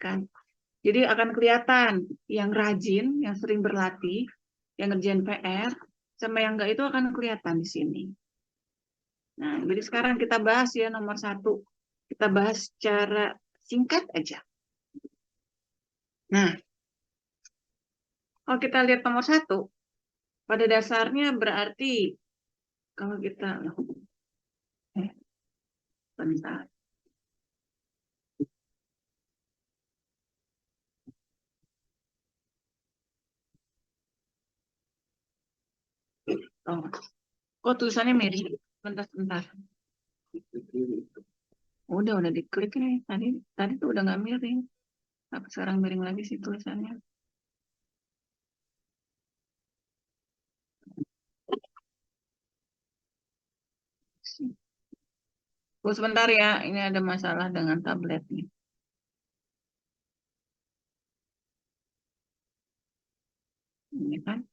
kan. Jadi akan kelihatan yang rajin, yang sering berlatih, yang ngerjain PR, sama yang enggak itu akan kelihatan di sini. Nah, jadi sekarang kita bahas ya nomor 1. Kita bahas secara singkat aja. Nah, kalau kita lihat nomor 1, pada dasarnya berarti kalau kita bentar. Oh, kok tulisannya miring? Bentar. Udah diklik nih. Tadi tuh udah nggak miring. Tapi sekarang miring lagi sih tulisannya. Tunggu sebentar ya, ini ada masalah dengan tabletnya. Ini kan.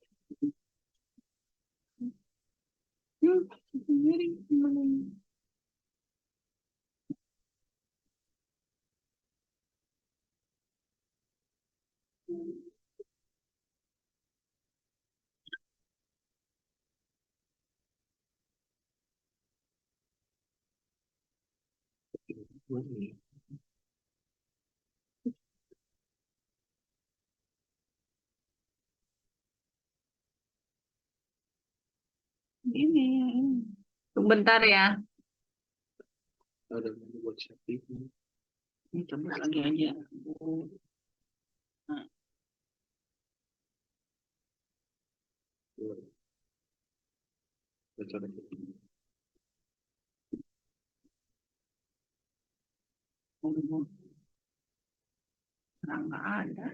Miring. Ini. Tunggu bentar ya. Ini coba lagi aja. Nah. Nggak ada.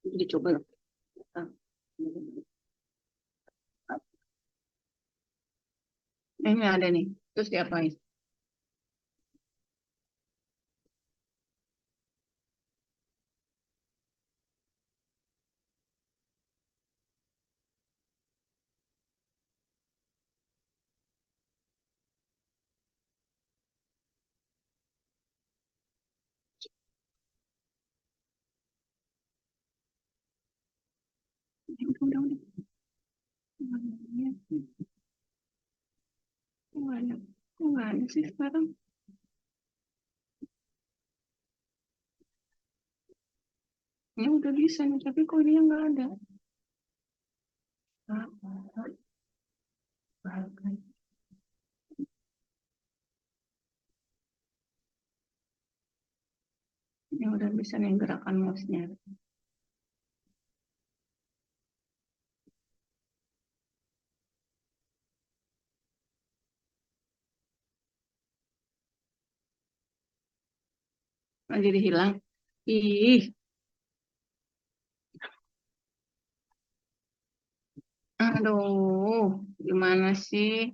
Jadi coba. Ini ada nih. Terus diapain? Udah. Kok nggak ada sih sekarang? Ini udah bisa nih, tapi kok ini nggak ada. Ini udah bisa nih gerakan mouse-nya. Oh, jadi hilang. Ih, aduh, gimana sih?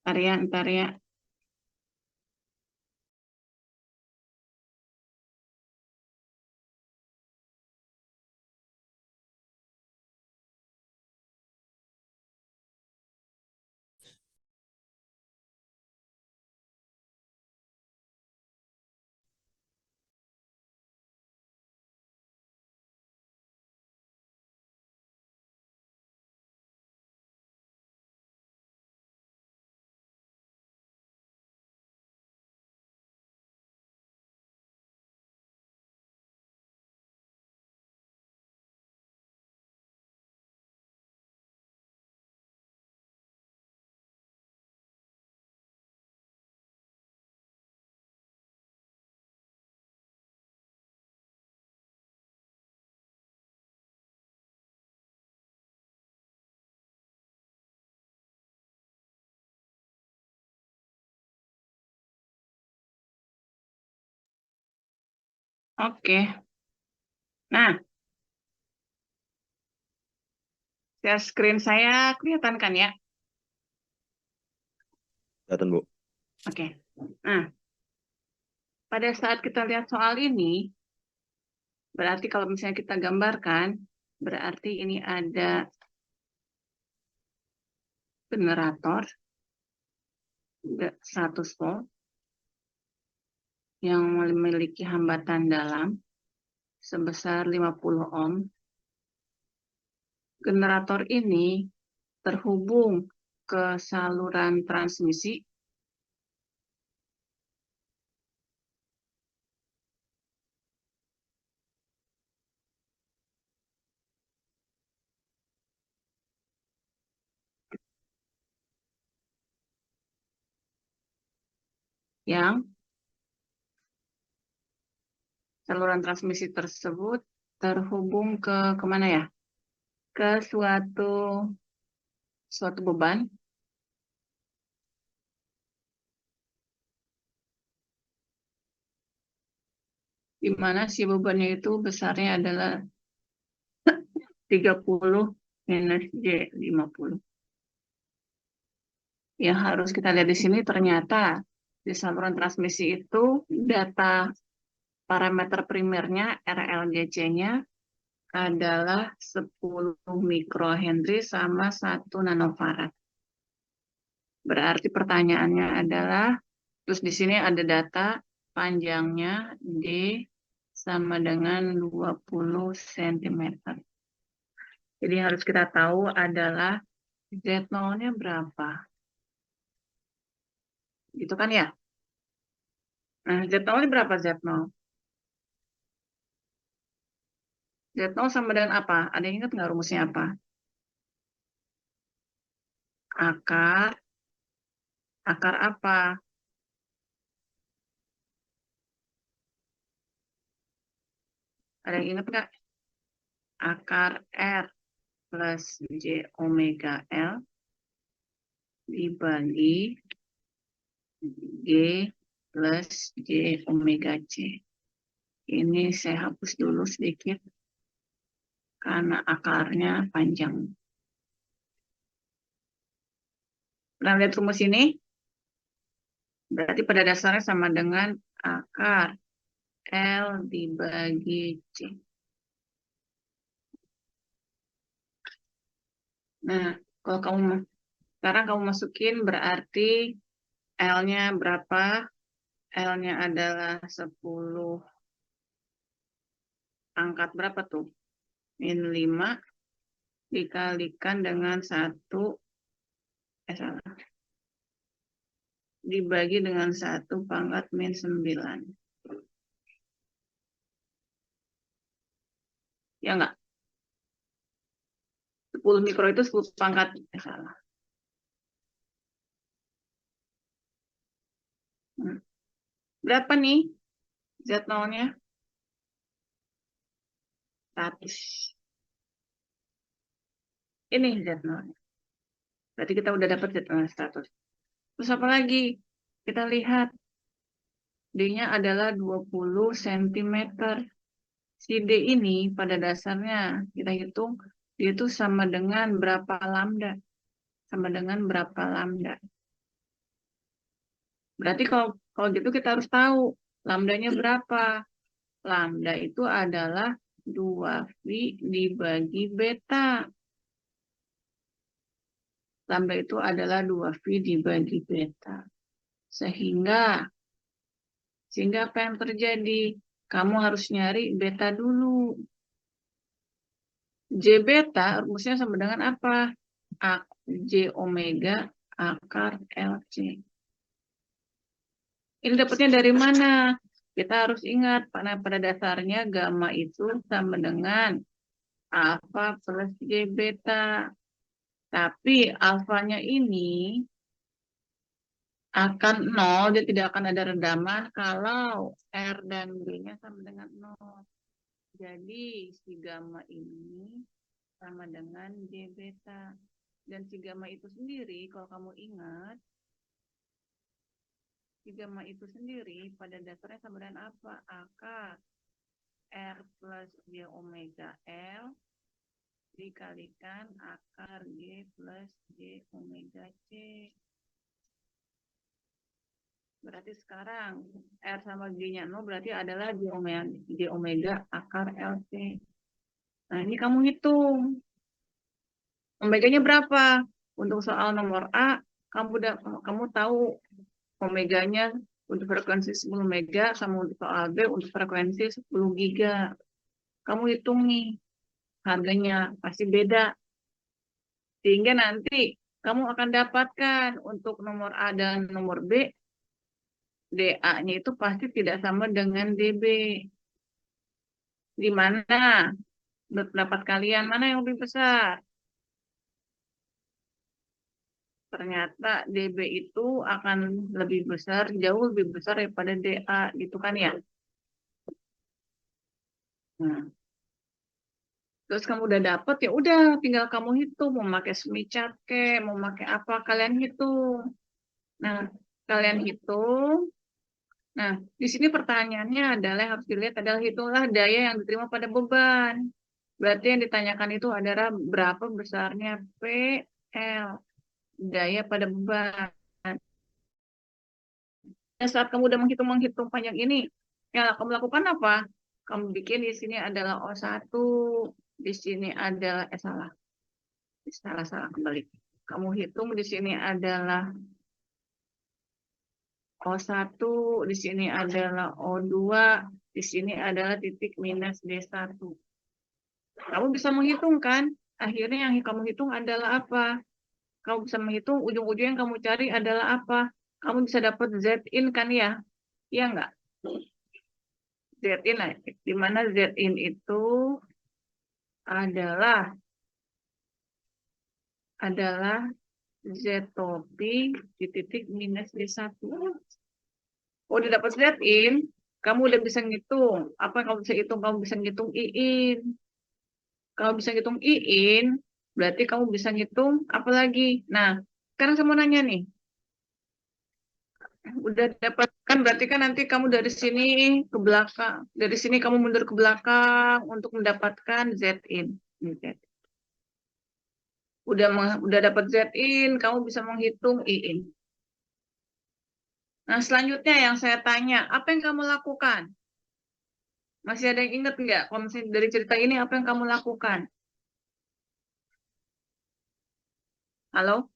Ntar ya. Oke. Nah, share screen saya kelihatan kan ya? Kelihatan, Bu. Oke. Nah, pada saat kita lihat soal ini, berarti kalau misalnya kita gambarkan, berarti ini ada generator 100 volt yang memiliki hambatan dalam sebesar 50 ohm. Generator ini terhubung ke saluran transmisi yang saluran transmisi tersebut terhubung ke kemana ya? Ke suatu beban di mana si bebannya itu besarnya adalah 30 minus J50. Yang harus kita lihat di sini ternyata di saluran transmisi itu data parameter primernya RLGC-nya adalah 10 mikrohenry sama 1 nanofarad. Berarti pertanyaannya adalah, terus di sini ada data panjangnya D sama dengan 20 cm. Jadi harus kita tahu adalah Z0-nya berapa. Gitu kan ya? Nah, Z0-nya berapa Z0? Z0 sama dengan apa? Ada yang ingat nggak rumusnya apa? Akar, akar apa? Ada yang ingat nggak? Akar R plus J omega L dibagi G plus J omega C. Ini saya hapus dulu sedikit karena akarnya panjang. Pernah lihat rumus ini? Berarti pada dasarnya sama dengan akar L dibagi C. Nah, kalau sekarang kamu masukin berarti L-nya berapa? L-nya adalah 10 pangkat berapa tuh? Min 5 dikalikan dengan 1, salah. Dibagi dengan 1 pangkat min 9. Ya enggak? 10 mikro itu 10 pangkat. Salah. Berapa nih Z0-nya? 100. Ini Z0-nya. Berarti kita udah dapat Z0 100. Terus apa lagi? Kita lihat. D-nya adalah 20 cm. Si D ini pada dasarnya kita hitung, dia itu sama dengan berapa lambda? Sama dengan berapa lambda? Berarti kalau gitu kita harus tahu lambdanya berapa. Lambda itu adalah 2V dibagi beta. Lambda itu adalah 2V dibagi beta. Sehingga apa yang terjadi? Kamu harus nyari beta dulu. J beta rumusnya sama dengan apa? J omega akar LC. Ini dapatnya dari mana? Kita harus ingat, pada dasarnya gamma itu sama dengan alfa plus J beta. Tapi alfanya ini akan 0, dia tidak akan ada redaman kalau R dan B-nya sama dengan 0. Jadi si gamma ini sama dengan J beta. Dan si gamma itu sendiri, kalau kamu ingat, si gamma itu sendiri pada dasarnya sama dengan apa? Akar R plus J omega L dikalikan akar G plus J omega C. Berarti sekarang R sama G-nya 0 berarti adalah J omega akar LC. Nah, ini kamu hitung. Omeganya berapa? Untuk soal nomor A, kamu tahu omeganya untuk frekuensi 10 mega sama untuk soal B untuk frekuensi 10 giga. Kamu hitung nih, harganya pasti beda. Sehingga nanti kamu akan dapatkan untuk nomor A dan nomor B, DA-nya itu pasti tidak sama dengan DB. Di mana? Menurut pendapat kalian, mana yang lebih besar? Ternyata DB itu akan lebih besar, jauh lebih besar daripada DA, gitu kan ya? Nah, terus kamu udah dapet, ya udah tinggal kamu hitung, mau pakai semicat ke, mau pakai apa, kalian hitung. Nah, kalian hitung. Nah, di sini pertanyaannya adalah yang harus dilihat adalah hitunglah daya yang diterima pada beban. Berarti yang ditanyakan itu adalah berapa besarnya PL, daya pada beban. Dan saat kamu udah menghitung panjang ini, yang kamu lakukan apa? Kamu bikin di sini adalah O1, di sini adalah, salah kembali. Kamu hitung di sini adalah O1, di sini adalah O2, di sini adalah titik minus D1. Kamu bisa menghitung kan? Akhirnya yang kamu hitung adalah apa? Kamu bisa menghitung ujung-ujung yang kamu cari adalah apa? Kamu bisa dapat Z-in kan ya? Iya nggak? Z-in, di mana Z-in itu adalah Z topi di titik minus D1. Oh, udah dapat Z-in, kamu udah bisa ngitung. Apa yang kamu bisa hitung? Kamu bisa ngitung I-in. Kalau bisa ngitung I-in, berarti kamu bisa ngitung apa lagi? Nah, sekarang saya mau nanya nih. Udah dapat kan berarti kan nanti kamu dari sini ke belakang. Dari sini kamu mundur ke belakang untuk mendapatkan Z-in. Udah dapat Z-in, kamu bisa menghitung I-in. Nah, selanjutnya yang saya tanya, apa yang kamu lakukan? Masih ada yang ingat nggak? Kalau misalnya dari cerita ini, apa yang kamu lakukan? Halo?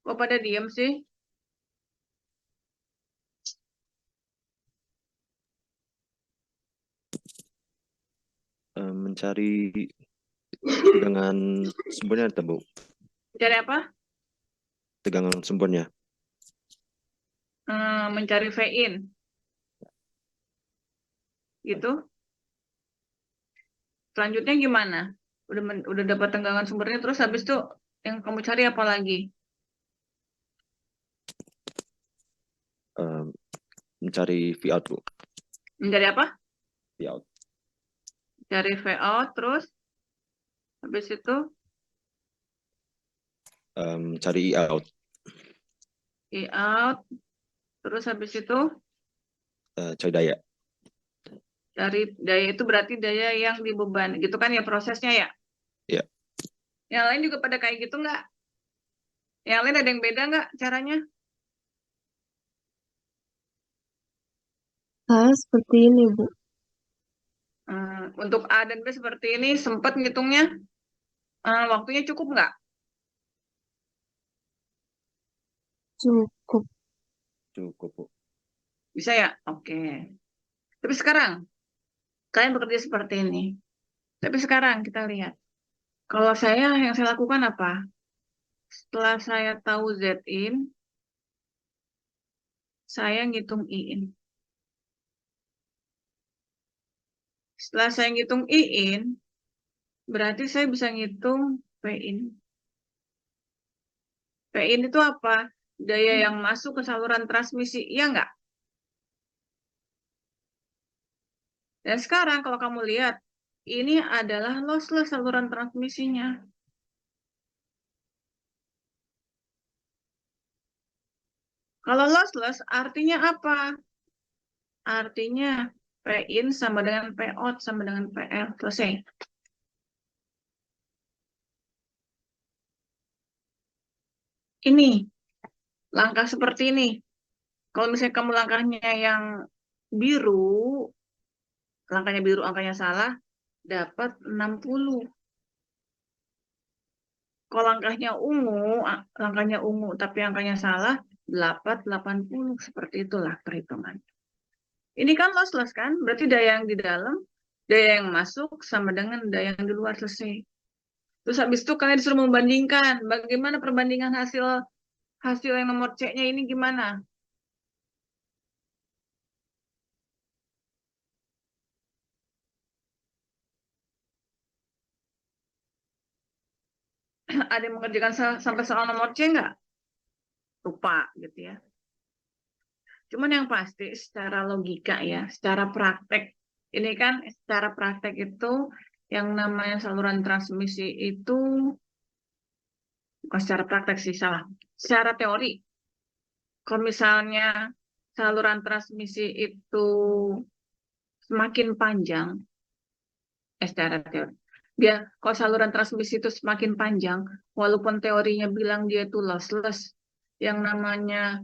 Kok pada diem sih? Mencari tegangan sumbernya, Bu. Mencari apa? Tegangan sumbernya. Mencari V-in. Gitu. Selanjutnya gimana? Udah dapat tenggangan sumbernya, terus habis itu yang kamu cari apa lagi? Mencari V out, Bu. Mencari apa? V out. Cari V out, terus habis itu Cari I out. I out, terus habis itu Cari daya. cari daya itu berarti daya yang di beban, gitu kan ya prosesnya ya? Ya. Yang lain juga pada kayak gitu nggak? Yang lain ada yang beda nggak caranya? Seperti ini, Bu. Untuk A dan B seperti ini, sempat ngitungnya? Waktunya cukup nggak? Cukup. Cukup, Bu. Bisa ya? Oke. Tapi sekarang, kalian bekerja seperti ini. Tapi sekarang kita lihat. Kalau yang saya lakukan apa? Setelah saya tahu Z-in, saya ngitung I-in. Setelah saya ngitung I-in, berarti saya bisa ngitung P-in. P-in itu apa? Daya yang masuk ke saluran transmisi, iya nggak? Dan sekarang kalau kamu lihat, ini adalah lossless saluran transmisinya. Kalau lossless artinya apa? Artinya P-in sama dengan P-out sama dengan PL. Selesai. Ini langkah seperti ini. Kalau misalnya kamu langkahnya yang biru, langkahnya biru angkanya salah, dapat 60. Kalau langkahnya ungu tapi angkanya salah, dapat 80. Seperti itulah perhitungan. Ini kan lossless kan? Berarti daya yang di dalam, daya yang masuk sama dengan daya yang di luar selesai. Terus habis itu kalian disuruh membandingkan. Bagaimana perbandingan hasil yang nomor C-nya ini gimana? Ada yang mengerjakan sampai soal nomor C nggak? Lupa gitu ya. Cuman yang pasti secara logika ya, secara praktek. Ini kan secara praktek itu yang namanya saluran transmisi itu, bukan secara praktek sih, salah. Secara teori, kalau misalnya saluran transmisi itu semakin panjang, secara teori. Kalau saluran transmisi itu semakin panjang, walaupun teorinya bilang dia itu lossless, yang namanya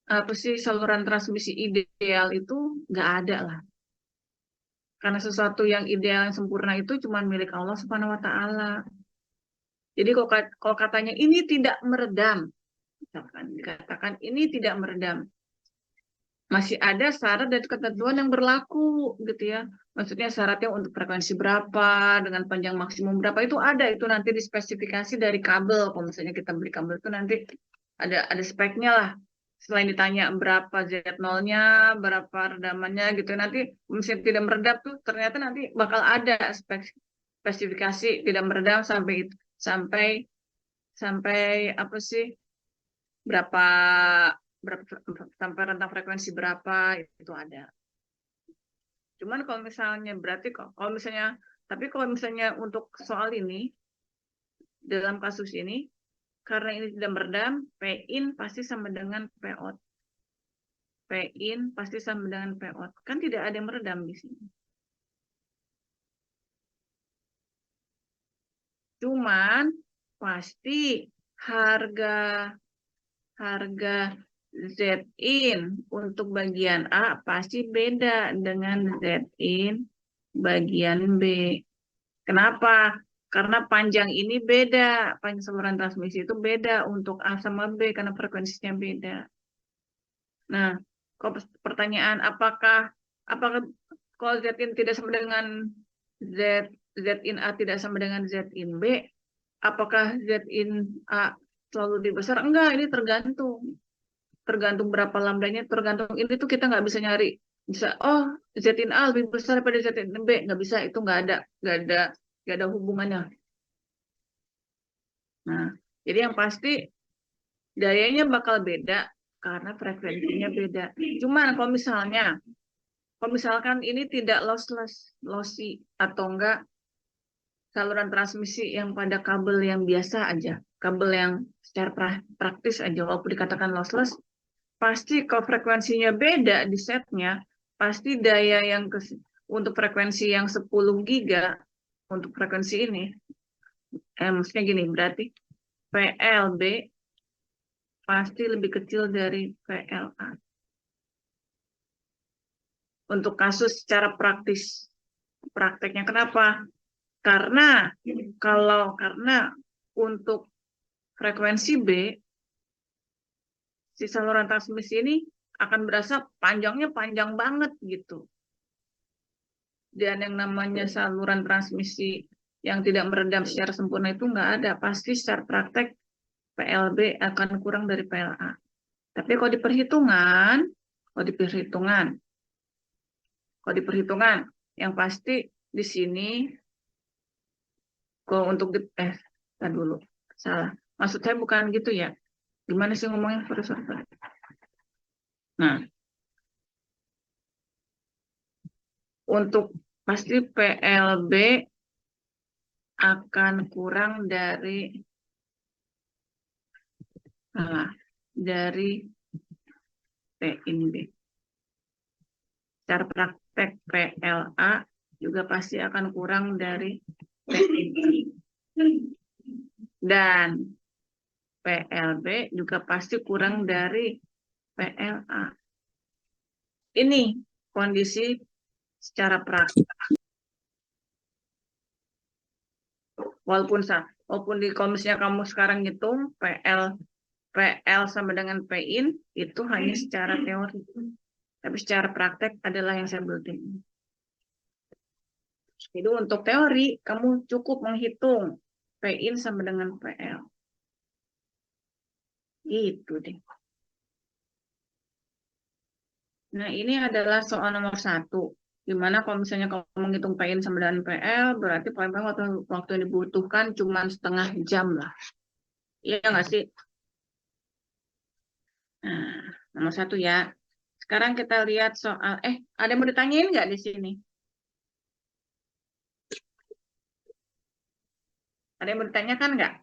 apa sih saluran transmisi ideal itu nggak ada lah. Karena sesuatu yang ideal, yang sempurna itu cuma milik Allah Subhanahu wa Ta'ala. Jadi kalau katanya ini tidak meredam, misalkan dikatakan ini tidak meredam, masih ada syarat dan ketentuan yang berlaku gitu ya. Maksudnya syaratnya untuk frekuensi berapa, dengan panjang maksimum berapa, itu ada, itu nanti dispesifikasi dari kabel. Kalau misalnya kita beli kabel itu nanti ada speknya lah. Selain ditanya berapa Z0-nya, berapa redamannya gitu. Nanti misalnya tidak meredam tuh ternyata nanti bakal ada spesifikasi tidak meredam sampai sampai sampai apa sih? Berapa sampai rentang frekuensi berapa itu ada. Cuman kalau misalnya berarti kalau misalnya kalau misalnya untuk soal ini dalam kasus ini karena ini tidak meredam, P-in pasti sama dengan P-out. P-in pasti sama dengan P-out. Kan tidak ada yang meredam di sini. Cuman pasti harga Z-in untuk bagian A pasti beda dengan Z-in bagian B. Kenapa? Karena panjang ini beda, panjang saluran transmisi itu beda untuk A sama B karena frekuensinya beda. Nah, kalau pertanyaan apakah kalau Z-in tidak sama dengan Z-in A tidak sama dengan Z-in B, apakah Z-in A selalu lebih besar? Enggak, ini tergantung berapa lambdanya, tergantung ini tuh kita nggak bisa nyari bisa Z-in A lebih besar daripada Z-in B, nggak bisa, itu nggak ada hubungannya. Nah, jadi yang pasti dayanya bakal beda karena frekuensinya beda. Cuman kalau misalkan ini tidak lossy atau enggak saluran transmisi yang pada kabel yang biasa aja, kabel yang secara praktis aja, walaupun dikatakan lossless, pasti kalau frekuensinya beda di setnya, pasti daya yang untuk frekuensi yang 10 giga untuk frekuensi ini, maksudnya gini, berarti PLB pasti lebih kecil dari PLA. Untuk kasus secara prakteknya kenapa? Karena untuk frekuensi B, si saluran transmisi ini akan berasa panjangnya panjang banget gitu. Dan yang namanya saluran transmisi yang tidak meredam secara sempurna itu nggak ada. Pasti secara praktek PLB akan kurang dari PLA. Tapi kalau di perhitungan, yang pasti di sini kalau untuk dulu salah. Maksud saya bukan gitu ya. Gimana sih ngomongnya, Profesor? Nah, untuk pasti PLB akan kurang dari P-in B. Secara praktek PLA juga pasti akan kurang dari P-in B. Dan PLB juga pasti kurang dari PLA. Ini kondisi secara praktik. Walaupun di komisnya kamu sekarang hitung PL sama dengan PIN itu hanya secara teori. Tapi secara praktek adalah yang saya buatin. Jadi untuk teori kamu cukup menghitung PIN sama dengan PL. Gitu deh. Nah, ini adalah soal nomor 1. Dimana kalau misalnya kamu menghitung PIN sama dengan PL, berarti paling waktu yang dibutuhkan cuma setengah jam lah. Iya nggak sih? Nah, nomor 1 ya. Sekarang kita lihat soal, ada yang mau ditanyain nggak di sini? Ada yang mau ditanyakan nggak?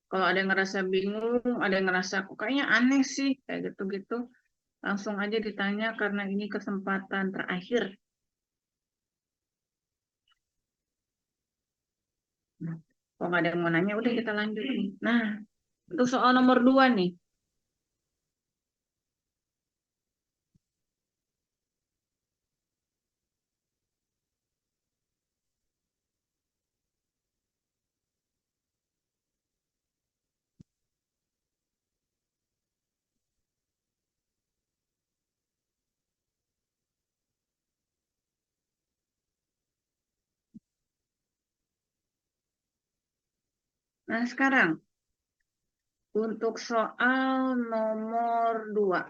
Kalau ada yang ngerasa bingung, ada yang ngerasa kok kayaknya aneh sih, kayak gitu-gitu, langsung aja ditanya karena ini kesempatan terakhir. Nah, kalau nggak ada yang mau nanya, udah kita lanjut nih. Nah, untuk soal nomor 2 nih. Nah, sekarang untuk soal nomor 2.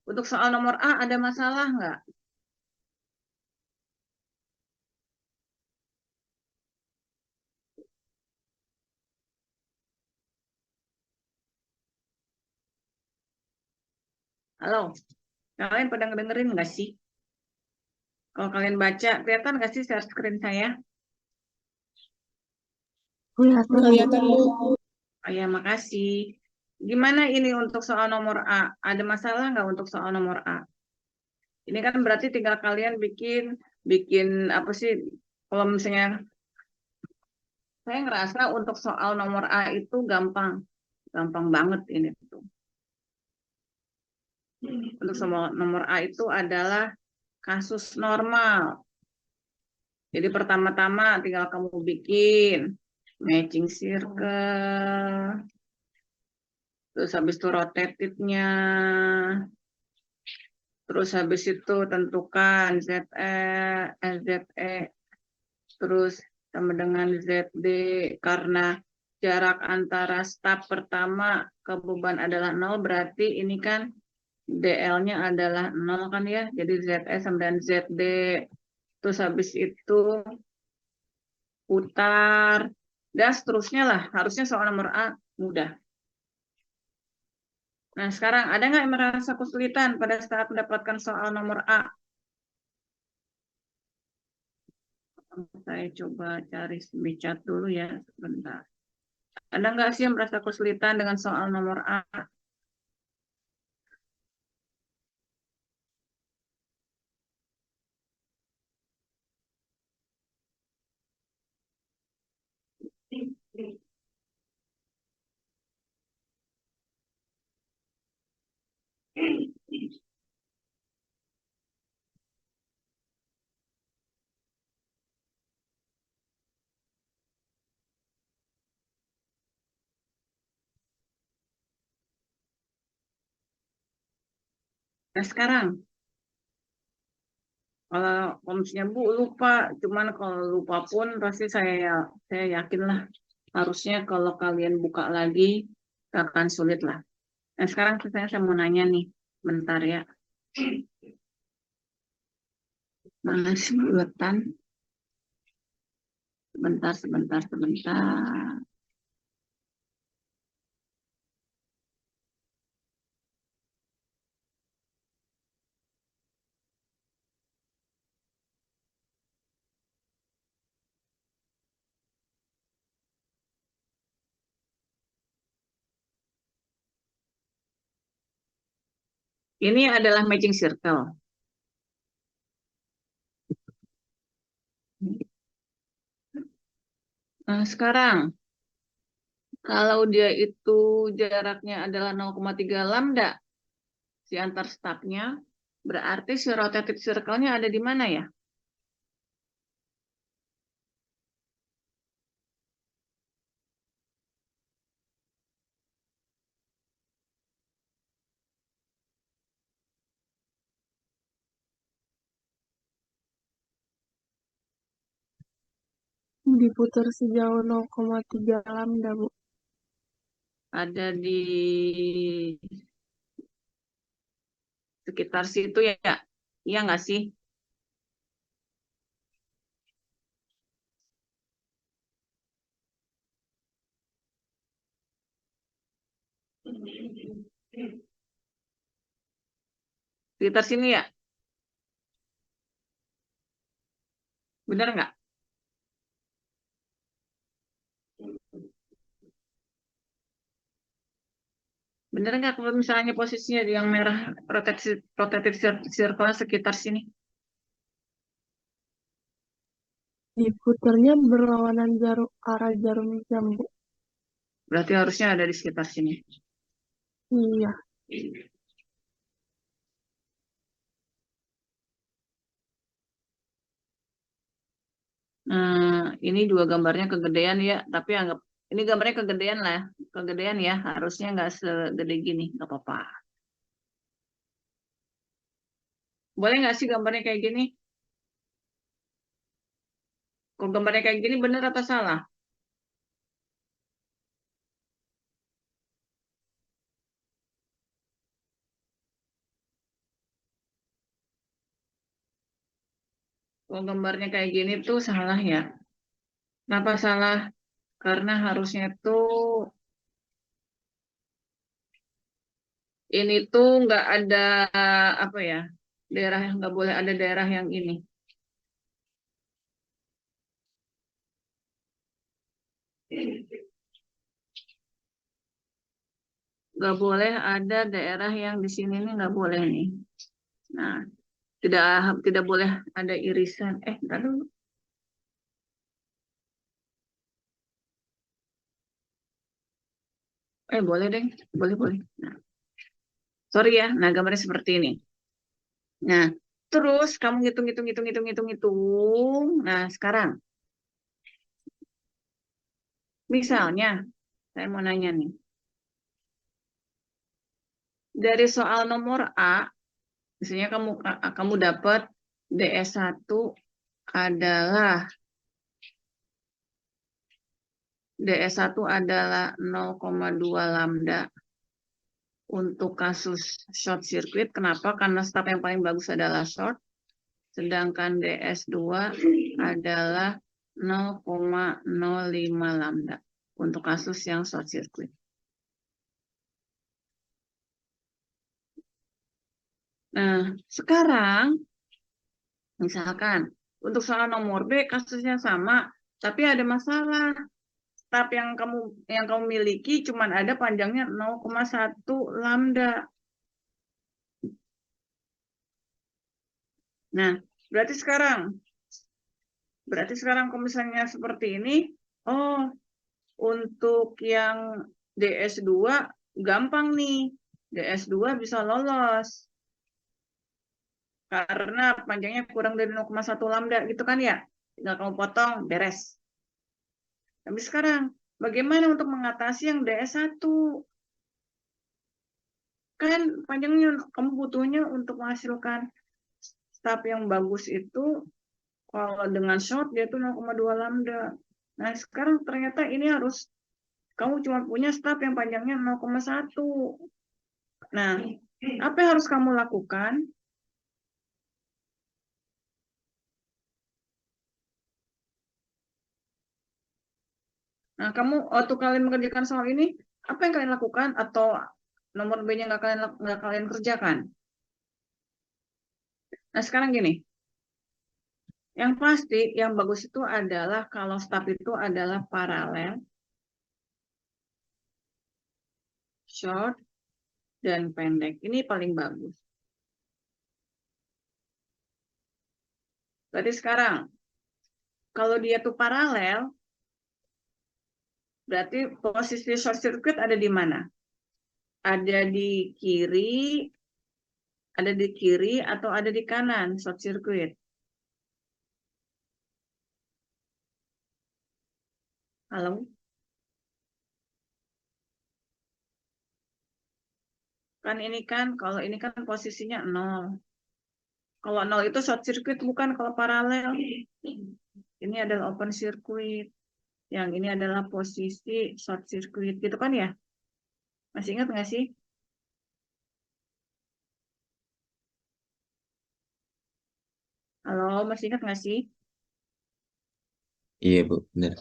Untuk soal nomor A ada masalah nggak? Halo, kalian pada ngedengerin nggak sih? Kalau kalian baca, kelihatan nggak sih share screen saya? Kelihatan, Bu. Oh ya, makasih. Gimana ini untuk soal nomor A? Ada masalah nggak untuk soal nomor A? Ini kan berarti tinggal kalian bikin apa sih? Kalau misalnya saya ngerasa untuk soal nomor A itu gampang banget ini tuh. Untuk soal nomor A itu adalah kasus normal. Jadi pertama-tama tinggal kamu bikin matching circle, terus habis itu rotated-nya, terus habis itu tentukan ZE, terus sama dengan ZD, karena jarak antara step pertama ke beban adalah 0, berarti ini kan DL-nya adalah 0 kan ya, jadi ZE sama dengan ZD, terus habis itu putar, dan seterusnya lah. Harusnya soal nomor A mudah. Nah, sekarang ada nggak yang merasa kesulitan pada saat mendapatkan soal nomor A? Saya coba cari chat dulu ya, sebentar. Ada nggak sih yang merasa kesulitan dengan soal nomor A? Nah, sekarang, kalau misalnya Bu lupa, cuman kalau lupa pun pasti saya yakin lah, harusnya kalau kalian buka lagi, akan sulit lah. Nah, sekarang saya mau nanya nih, bentar ya. Mana sih buletan? Sebentar. Ini adalah matching circle. Nah, sekarang kalau dia itu jaraknya adalah 0,3 lambda si antar stepnya, berarti si rotated circle-nya ada di mana ya? Diputar sejauh 0,3 lambda, Bu. Ada di sekitar situ ya? Iya nggak sih? Sekitar sini ya? Benar nggak? Benar nggak kalau misalnya posisinya yang merah rotated circle sekitar sini? Diputarnya berlawanan arah jarum jam, Bu. Berarti harusnya ada di sekitar sini. Iya. Ini juga gambarnya kegedean ya, tapi anggap ini gambarnya kegedean lah, kegedean ya, harusnya nggak segede gini, nggak apa-apa. Boleh nggak sih gambarnya kayak gini? Kalau gambarnya kayak gini bener atau salah? Kalau gambarnya kayak gini tuh salah ya. Kenapa salah? Karena harusnya tuh ini tuh nggak ada apa ya, daerah nggak boleh ada daerah yang ini. Nggak boleh ada daerah yang di sini nih nggak boleh nih. Nah, tidak tidak boleh ada irisan. Ntar dulu. Boleh deh, boleh boleh. Nah, sorry ya, nah gambarnya seperti ini. Nah, terus kamu hitung. Nah, sekarang, misalnya, saya mau nanya nih, dari soal nomor A, misalnya kamu dapat DS1 adalah DS1 adalah 0,2 lambda untuk kasus short circuit. Kenapa? Karena step yang paling bagus adalah short. Sedangkan DS2 adalah 0,05 lambda untuk kasus yang short circuit. Nah, sekarang misalkan untuk soal nomor B kasusnya sama, tapi ada masalah. Step yang kamu miliki cuma ada panjangnya 0,1 lambda. Nah, berarti sekarang kalau misalnya seperti ini, oh, untuk yang DS2 gampang nih. DS2 bisa lolos. Karena panjangnya kurang dari 0,1 lambda gitu kan ya. Tinggal kamu potong, beres. Tapi sekarang, bagaimana untuk mengatasi yang DS1? Kan panjangnya kamu butuhnya untuk menghasilkan step yang bagus itu, kalau dengan short dia tuh 0,2 lambda. Nah, sekarang ternyata ini harus kamu cuma punya step yang panjangnya 0,1. Nah, apa yang harus kamu lakukan? Nah, kamu waktu kalian mengerjakan soal ini, apa yang kalian lakukan atau nomor B-nya nggak kalian kerjakan? Nah, sekarang gini, yang pasti yang bagus itu adalah kalau step itu adalah paralel, short, dan pendek. Ini paling bagus. Berarti sekarang, kalau dia tuh paralel, Berarti posisi short circuit ada di mana? Ada di kiri, atau ada di kanan short circuit? Halo? Kan ini kan, kalau ini kan posisinya 0. Kalau 0 itu short circuit, bukan kalau paralel. Ini adalah open circuit. Yang ini adalah posisi short circuit. Gitu kan ya? Masih ingat nggak sih? Halo, masih ingat nggak sih? Iya, Bu. Benar.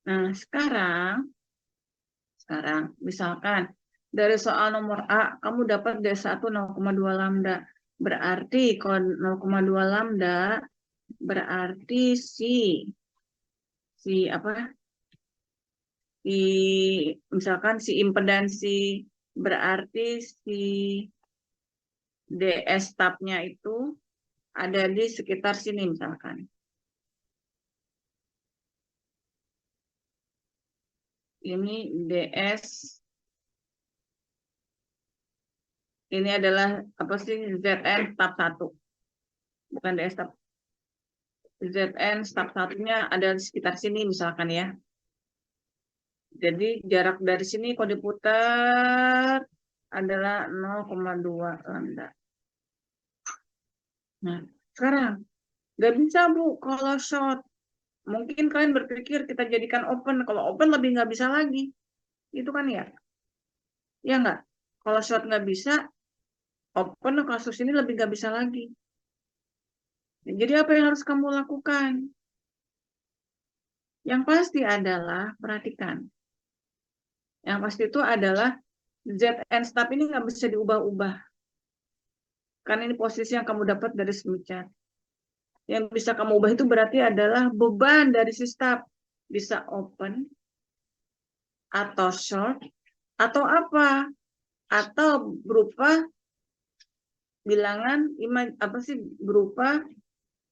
Nah, sekarang misalkan dari soal nomor A, kamu dapat D1 0,2 lambda. Berarti kalau 0,2 lambda, berarti si apa? Misalkan si impedansi, berarti si DS tabnya itu ada di sekitar sini misalkan. Ini DS, ini adalah apa sih, ZN tab 1. Bukan DS tab. ZN tab 1-nya ada di sekitar sini misalkan ya. Jadi jarak dari sini kalau diputar adalah 0,2 lambda. Nah, sekarang nggak bisa Bu kalau short. Mungkin kalian berpikir kita jadikan open. Kalau open lebih nggak bisa lagi. Itu kan ya? Ya nggak? Kalau short nggak bisa, open kasus ini lebih nggak bisa lagi. Jadi apa yang harus kamu lakukan? Yang pasti adalah, perhatikan. Yang pasti itu adalah ZN stop ini nggak bisa diubah-ubah. Karena ini posisi yang kamu dapat dari Smith chart. Yang bisa kamu ubah itu berarti adalah beban dari si stop. Bisa open, atau short, atau apa? Atau berupa bilangan apa sih, berupa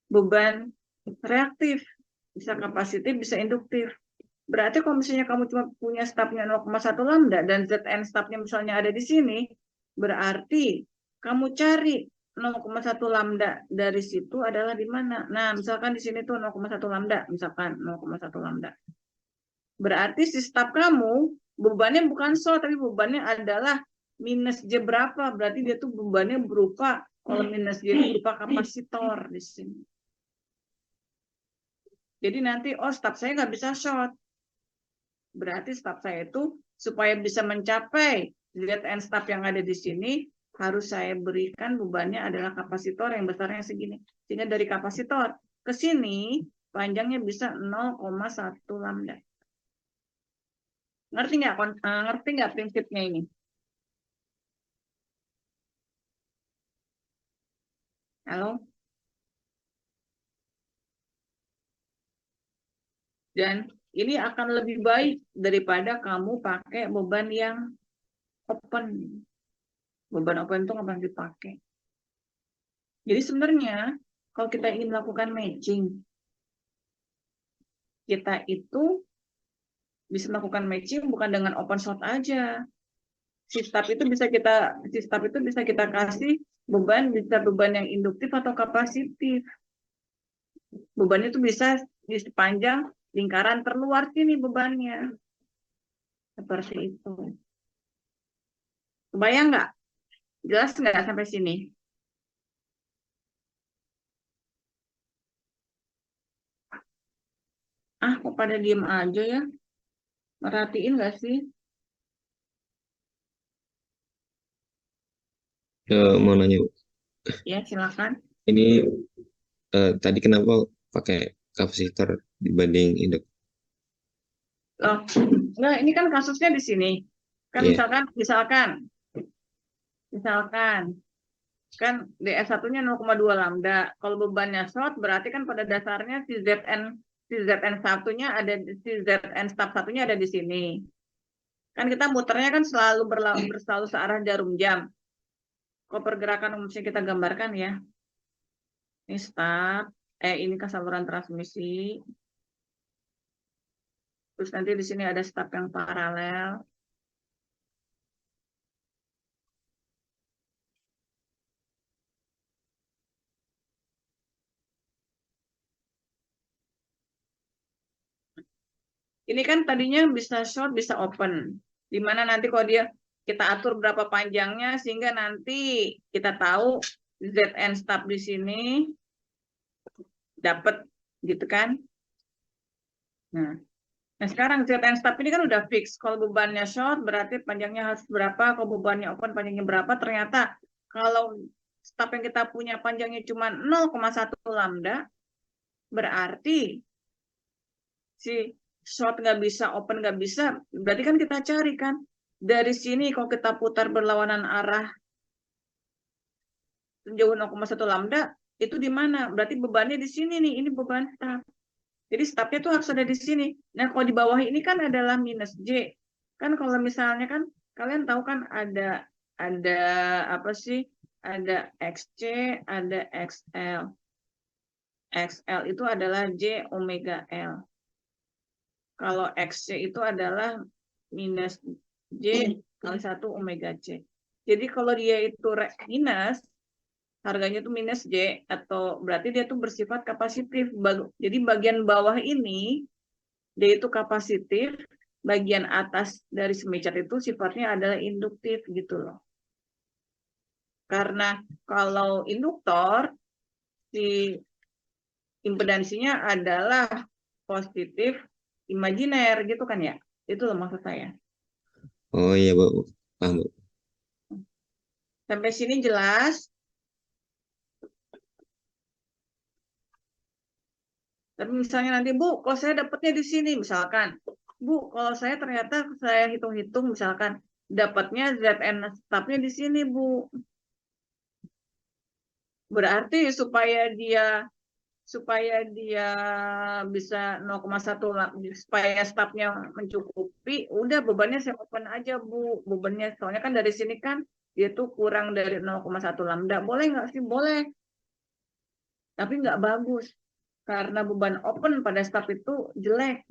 beban reaktif, bisa kapasitif, bisa induktif. Berarti kalau misalnya kamu cuma punya stopnya 0,1 lambda dan ZN stopnya misalnya ada di sini, berarti kamu cari 0,1 lambda dari situ adalah di mana. Nah, misalkan di sini tuh 0,1 lambda, misalkan 0,1 lambda. Berarti si stop kamu bebannya bukan short, tapi bebannya adalah minus J berapa. Berarti dia tuh bebannya berupa, kalau minus J itu berupa kapasitor di sini. Jadi nanti, oh stop saya nggak bisa short. Berarti stop saya itu supaya bisa mencapai ZN stop yang ada di sini, harus saya berikan bebannya adalah kapasitor yang besarnya segini. Sehingga dari kapasitor ke sini panjangnya bisa 0,1 lambda. Ngerti nggak prinsipnya ini? Halo? Dan ini akan lebih baik daripada kamu pakai beban yang open. Beban open itu nggak dipakai. Jadi sebenarnya kalau kita ingin melakukan matching, kita itu bisa melakukan matching bukan dengan open short aja. Si stop itu bisa kita kasih beban, bisa beban yang induktif atau kapasitif. Beban itu bisa di sepanjang lingkaran terluar sini bebannya. Seperti itu. Kebayang nggak? Jelas nggak sampai sini? Ah, kok pada diem aja ya? Merhatiin nggak sih? Mau nanya, Bu. Ya, silakan. Ini tadi kenapa pakai kapasitor dibanding induk? Loh, nah ini kan kasusnya di sini. Kan Iya. misalkan kan DS1-nya 0,2 lambda. Kalau bebannya short berarti kan pada dasarnya si ZN satunya ada, si ZN stop satunya ada di sini. Kan kita muternya kan selalu selalu searah jarum jam. Kalau pergerakan umumnya kita gambarkan ya. Ini start, ini kan saluran transmisi. Terus nanti di sini ada stub yang paralel. Ini kan tadinya bisa short, bisa open. Dimana nanti kalau dia kita atur berapa panjangnya sehingga nanti kita tahu ZN stub di sini dapat gitu kan. Nah, sekarang ZN stub ini kan udah fix. Kalau bebannya short berarti panjangnya harus berapa, kalau bebannya open panjangnya berapa. Ternyata kalau stub yang kita punya panjangnya cuma 0,1 lambda, berarti si short nggak bisa, open nggak bisa, berarti kan kita cari kan dari sini kalau kita putar berlawanan arah sejauh 0,1 lambda itu di mana? Berarti bebannya di sini nih, ini beban stub. Jadi stubnya tuh harus ada di sini. Nah kalau di bawah ini kan adalah minus J. Kan kalau misalnya kan kalian tahu kan ada apa sih? Ada XC, ada XL. XL itu adalah J omega L. Kalau XC itu adalah minus J kali 1 omega C. Jadi kalau dia itu minus, harganya itu minus J, atau berarti dia tuh bersifat kapasitif. Jadi bagian bawah ini, dia itu kapasitif, bagian atas dari semicat itu sifatnya adalah induktif gitu loh. Karena kalau induktor, si impedansinya adalah positif imajiner gitu kan ya. Itu loh maksud saya. Oh iya, Bu. Paham, Bu. Sampai sini jelas. Tapi misalnya nanti, Bu, kalau saya dapatnya di sini, misalkan. Bu, kalau saya ternyata saya hitung-hitung, misalkan, dapatnya ZN stubnya di sini, Bu. Berarti supaya dia bisa 0,1, supaya stubnya mencukupi, udah bebannya saya open aja, Bu. Bebannya, soalnya kan dari sini kan, dia tuh kurang dari 0,1 lambda. Boleh nggak sih? Boleh. Tapi nggak bagus. Karena beban open pada stub itu jelek.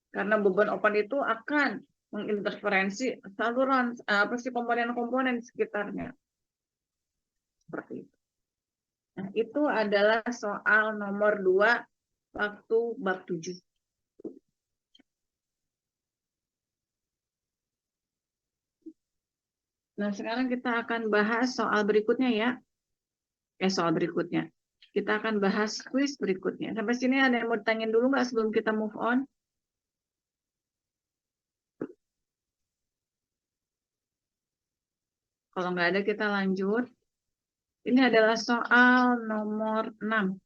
Karena beban open itu akan menginterferensi saluran, apa sih, komponen-komponen di sekitarnya. Seperti itu. Nah, itu adalah soal nomor 2 waktu bab 7. Nah, sekarang kita akan bahas soal berikutnya ya. Soal berikutnya. Kita akan bahas kuis berikutnya. Sampai sini ada yang mau ditanyain dulu nggak sebelum kita move on? Kalau nggak ada, kita lanjut. Ini adalah soal nomor 6.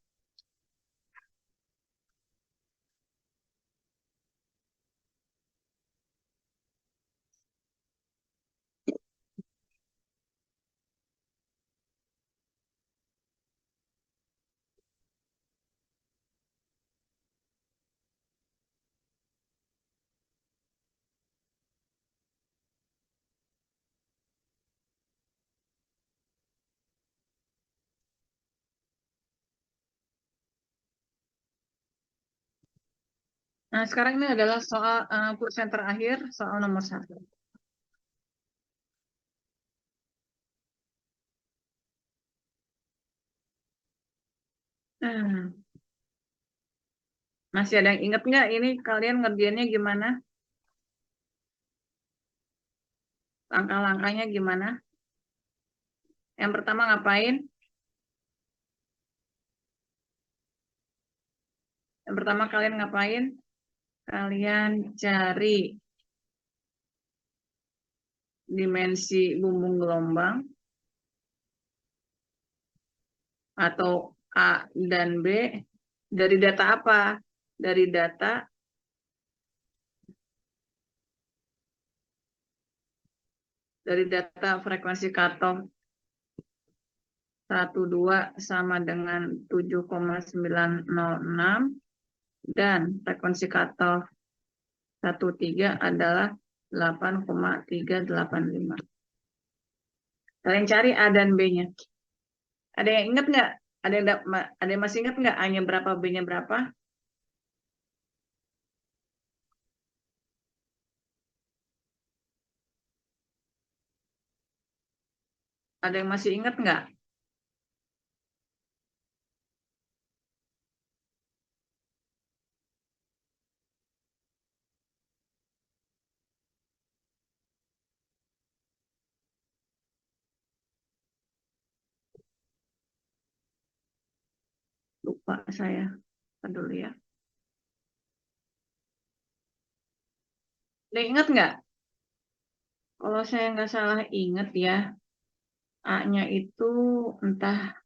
Nah, sekarang ini adalah soal kursen terakhir, soal nomor 1. Masih ada yang ingat nggak ini kalian ngerjainnya gimana? Langkah-langkahnya gimana? Yang pertama ngapain? Yang pertama kalian ngapain? Kalian cari dimensi bumbung gelombang atau A dan B dari data apa? Dari data frekuensi cutoff 12 sama dengan 7,906 dan frekuensi cutoff 13 adalah 8,385. Kalian cari A dan B-nya. Ada yang ingat nggak Ada yang masih ingat nggak A-nya berapa, B-nya berapa? Ada yang masih ingat nggak? Lupa saya. Ntar dulu ya. Ada yang ingat nggak? Kalau saya nggak salah ingat ya, A-nya itu entah,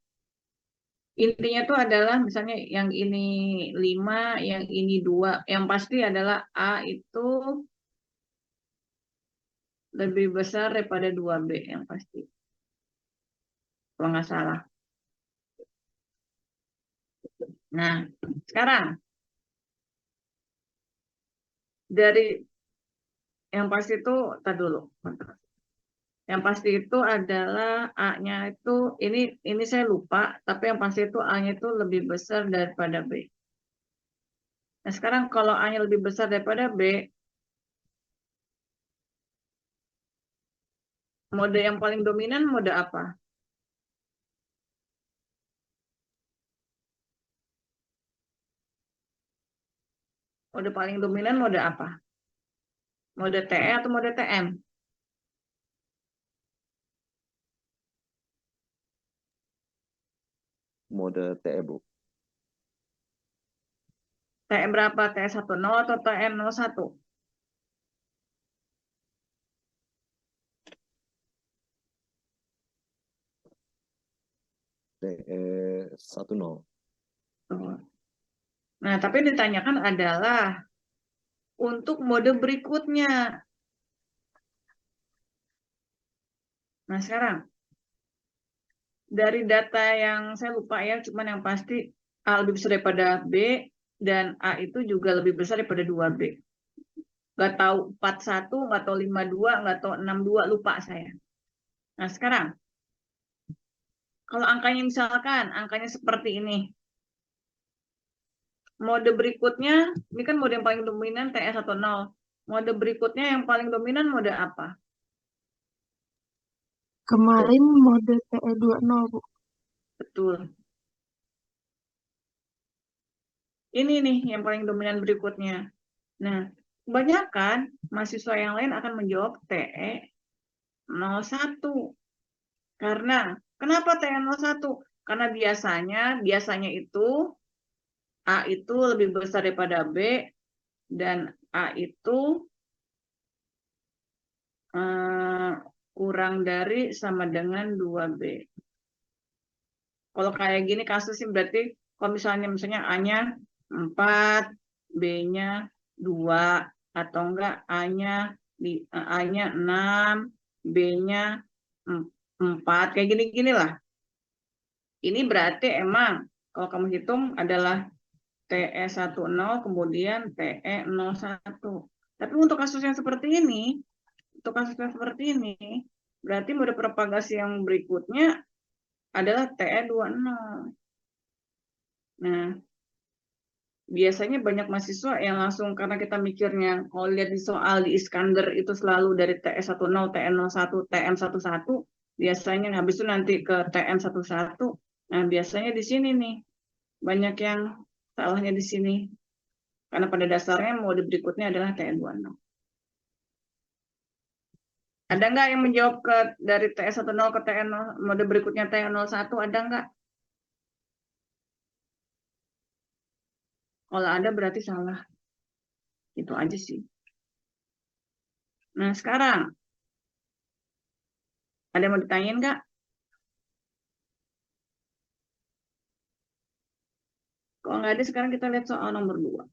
intinya tuh adalah misalnya yang ini 5, yang ini 2. Yang pasti adalah A itu lebih besar daripada 2B yang pasti. Kalau nggak salah. Nah, sekarang dari yang pasti itu, tar dulu. Yang pasti itu adalah A-nya itu, ini saya lupa, tapi yang pasti itu A-nya itu lebih besar daripada B. Nah, sekarang kalau A-nya lebih besar daripada B, mode yang paling dominan mode apa? Mode paling dominan mode apa? Mode TE atau mode TM? Mode TE, Bu. TE berapa? TE 10 atau TM 01? TE 10. Nah, tapi yang ditanyakan adalah untuk mode berikutnya. Nah, sekarang dari data yang saya lupa ya, cuman yang pasti A lebih besar daripada B dan A itu juga lebih besar daripada 2B. Nggak tahu 41, nggak tahu 52, nggak tahu 62, lupa saya. Nah, sekarang kalau angkanya misalkan angkanya seperti ini. Mode berikutnya, ini kan mode yang paling dominan TE10. Mode berikutnya yang paling dominan mode apa? Kemarin mode TE20, Bu. Betul. Ini nih yang paling dominan berikutnya. Nah, kebanyakan mahasiswa yang lain akan menjawab TE01. Karena, kenapa TE01? Karena biasanya itu A itu lebih besar daripada B, dan A itu kurang dari sama dengan 2B. Kalau kayak gini kasusnya berarti kalau misalnya A-nya 4, B-nya 2, atau enggak A-nya 6, B-nya 4, kayak gini-gini lah. Ini berarti emang kalau kamu hitung adalah TE10 kemudian TE01. Tapi untuk kasus yang seperti ini, berarti mode propagasi yang berikutnya adalah TE20. Nah, biasanya banyak mahasiswa yang langsung karena kita mikirnya kalau lihat di soal di Iskandar itu selalu dari TE10, TE01, TM11, biasanya habis itu nanti ke TM11. Nah, biasanya di sini nih banyak yang salahnya di sini. Karena pada dasarnya mode berikutnya adalah TE20. Ada nggak yang menjawab dari TE10 ke TE0, mode berikutnya TE01, ada nggak? Kalau ada berarti salah. Itu aja sih. Nah, sekarang ada yang mau ditanyain nggak? Kalau nggak ada, sekarang kita lihat soal nomor 2.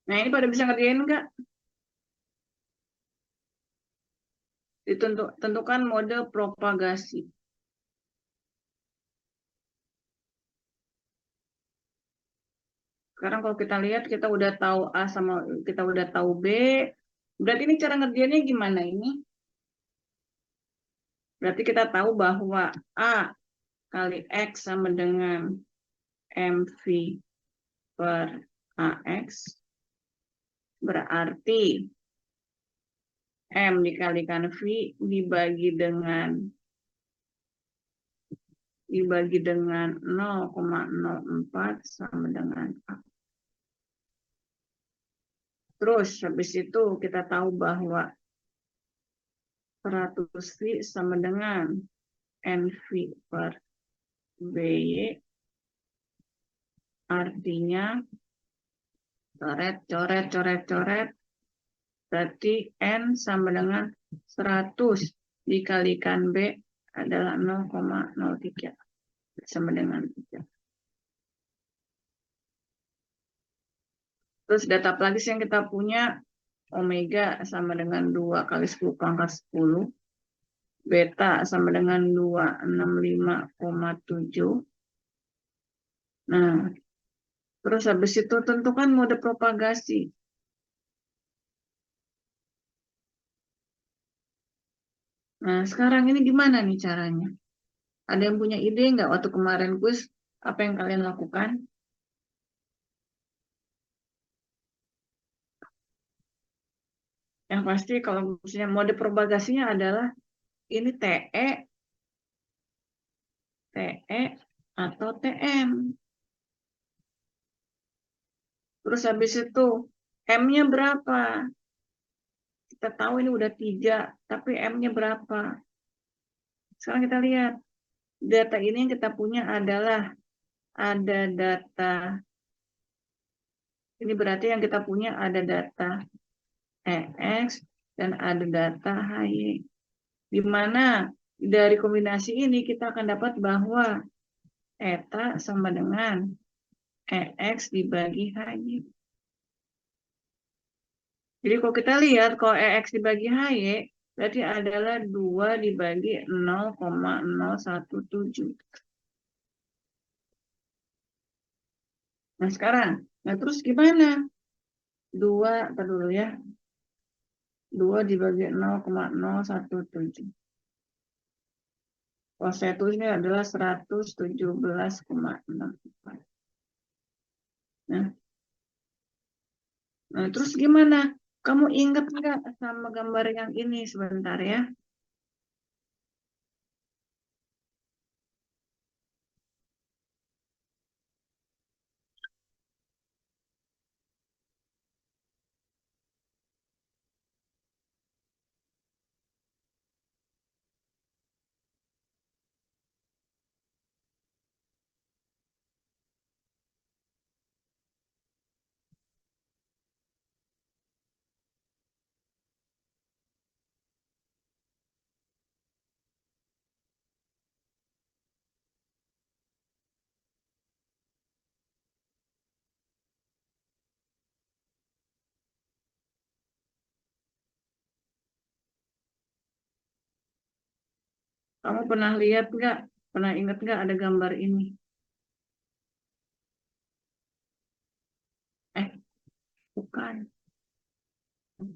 Nah, ini pada bisa ngerjain nggak? Tentukan mode propagasi. Sekarang kalau kita lihat, kita udah tahu A sama kita udah tahu B. Berarti ini cara ngerjainnya gimana ini? Berarti kita tahu bahwa A kali X sama dengan MV per AX. Berarti M dikalikan V dibagi dengan 0,04 sama dengan A. Terus habis itu kita tahu bahwa 100 V sama dengan NV per BY. Artinya coret. Berarti N sama dengan 100 dikalikan B adalah 0,03 sama dengan 3. Terus data pelagis yang kita punya, omega sama dengan 2 kali 10 pangkat 10. Beta sama dengan 265,7. Nah, terus habis itu tentukan mode propagasi. Nah, sekarang ini gimana nih caranya? Ada yang punya ide nggak waktu kemarin kuis, apa yang kalian lakukan? Yang pasti kalau misalnya mode propagasinya adalah ini TE atau TM. Terus habis itu M-nya berapa? Kita tahu ini udah 3, tapi M-nya berapa? Sekarang kita lihat. Data ini yang kita punya adalah ada data. Ini berarti yang kita punya ada data EX dan ada data HY. Di mana dari kombinasi ini kita akan dapat bahwa eta sama dengan EX dibagi HY. Jadi kalau kita lihat, kalau EX dibagi HY, berarti adalah 2 dibagi 0,017. Nah sekarang, terus gimana? 2, apa dulu ya? 2 dibagi 0,017. Kalau saya tulisnya adalah 117,64. Nah, terus gimana? Kamu ingat nggak sama gambar yang ini sebentar ya? Kamu pernah lihat nggak? Pernah ingat nggak ada gambar ini? Bukan. Oh,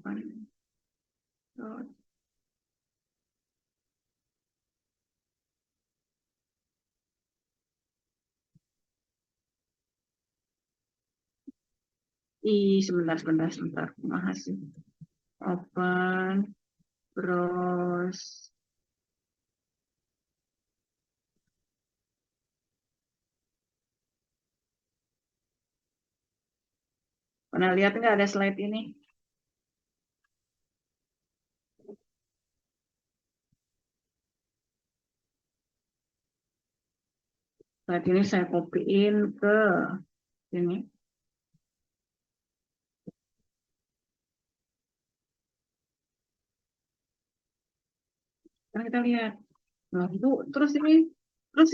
sebentar. Makasih. Open, browse. Pernah lihat nggak ada slide ini? Slide ini saya copyin ke sini. Sekarang kita lihat. Nah, itu terus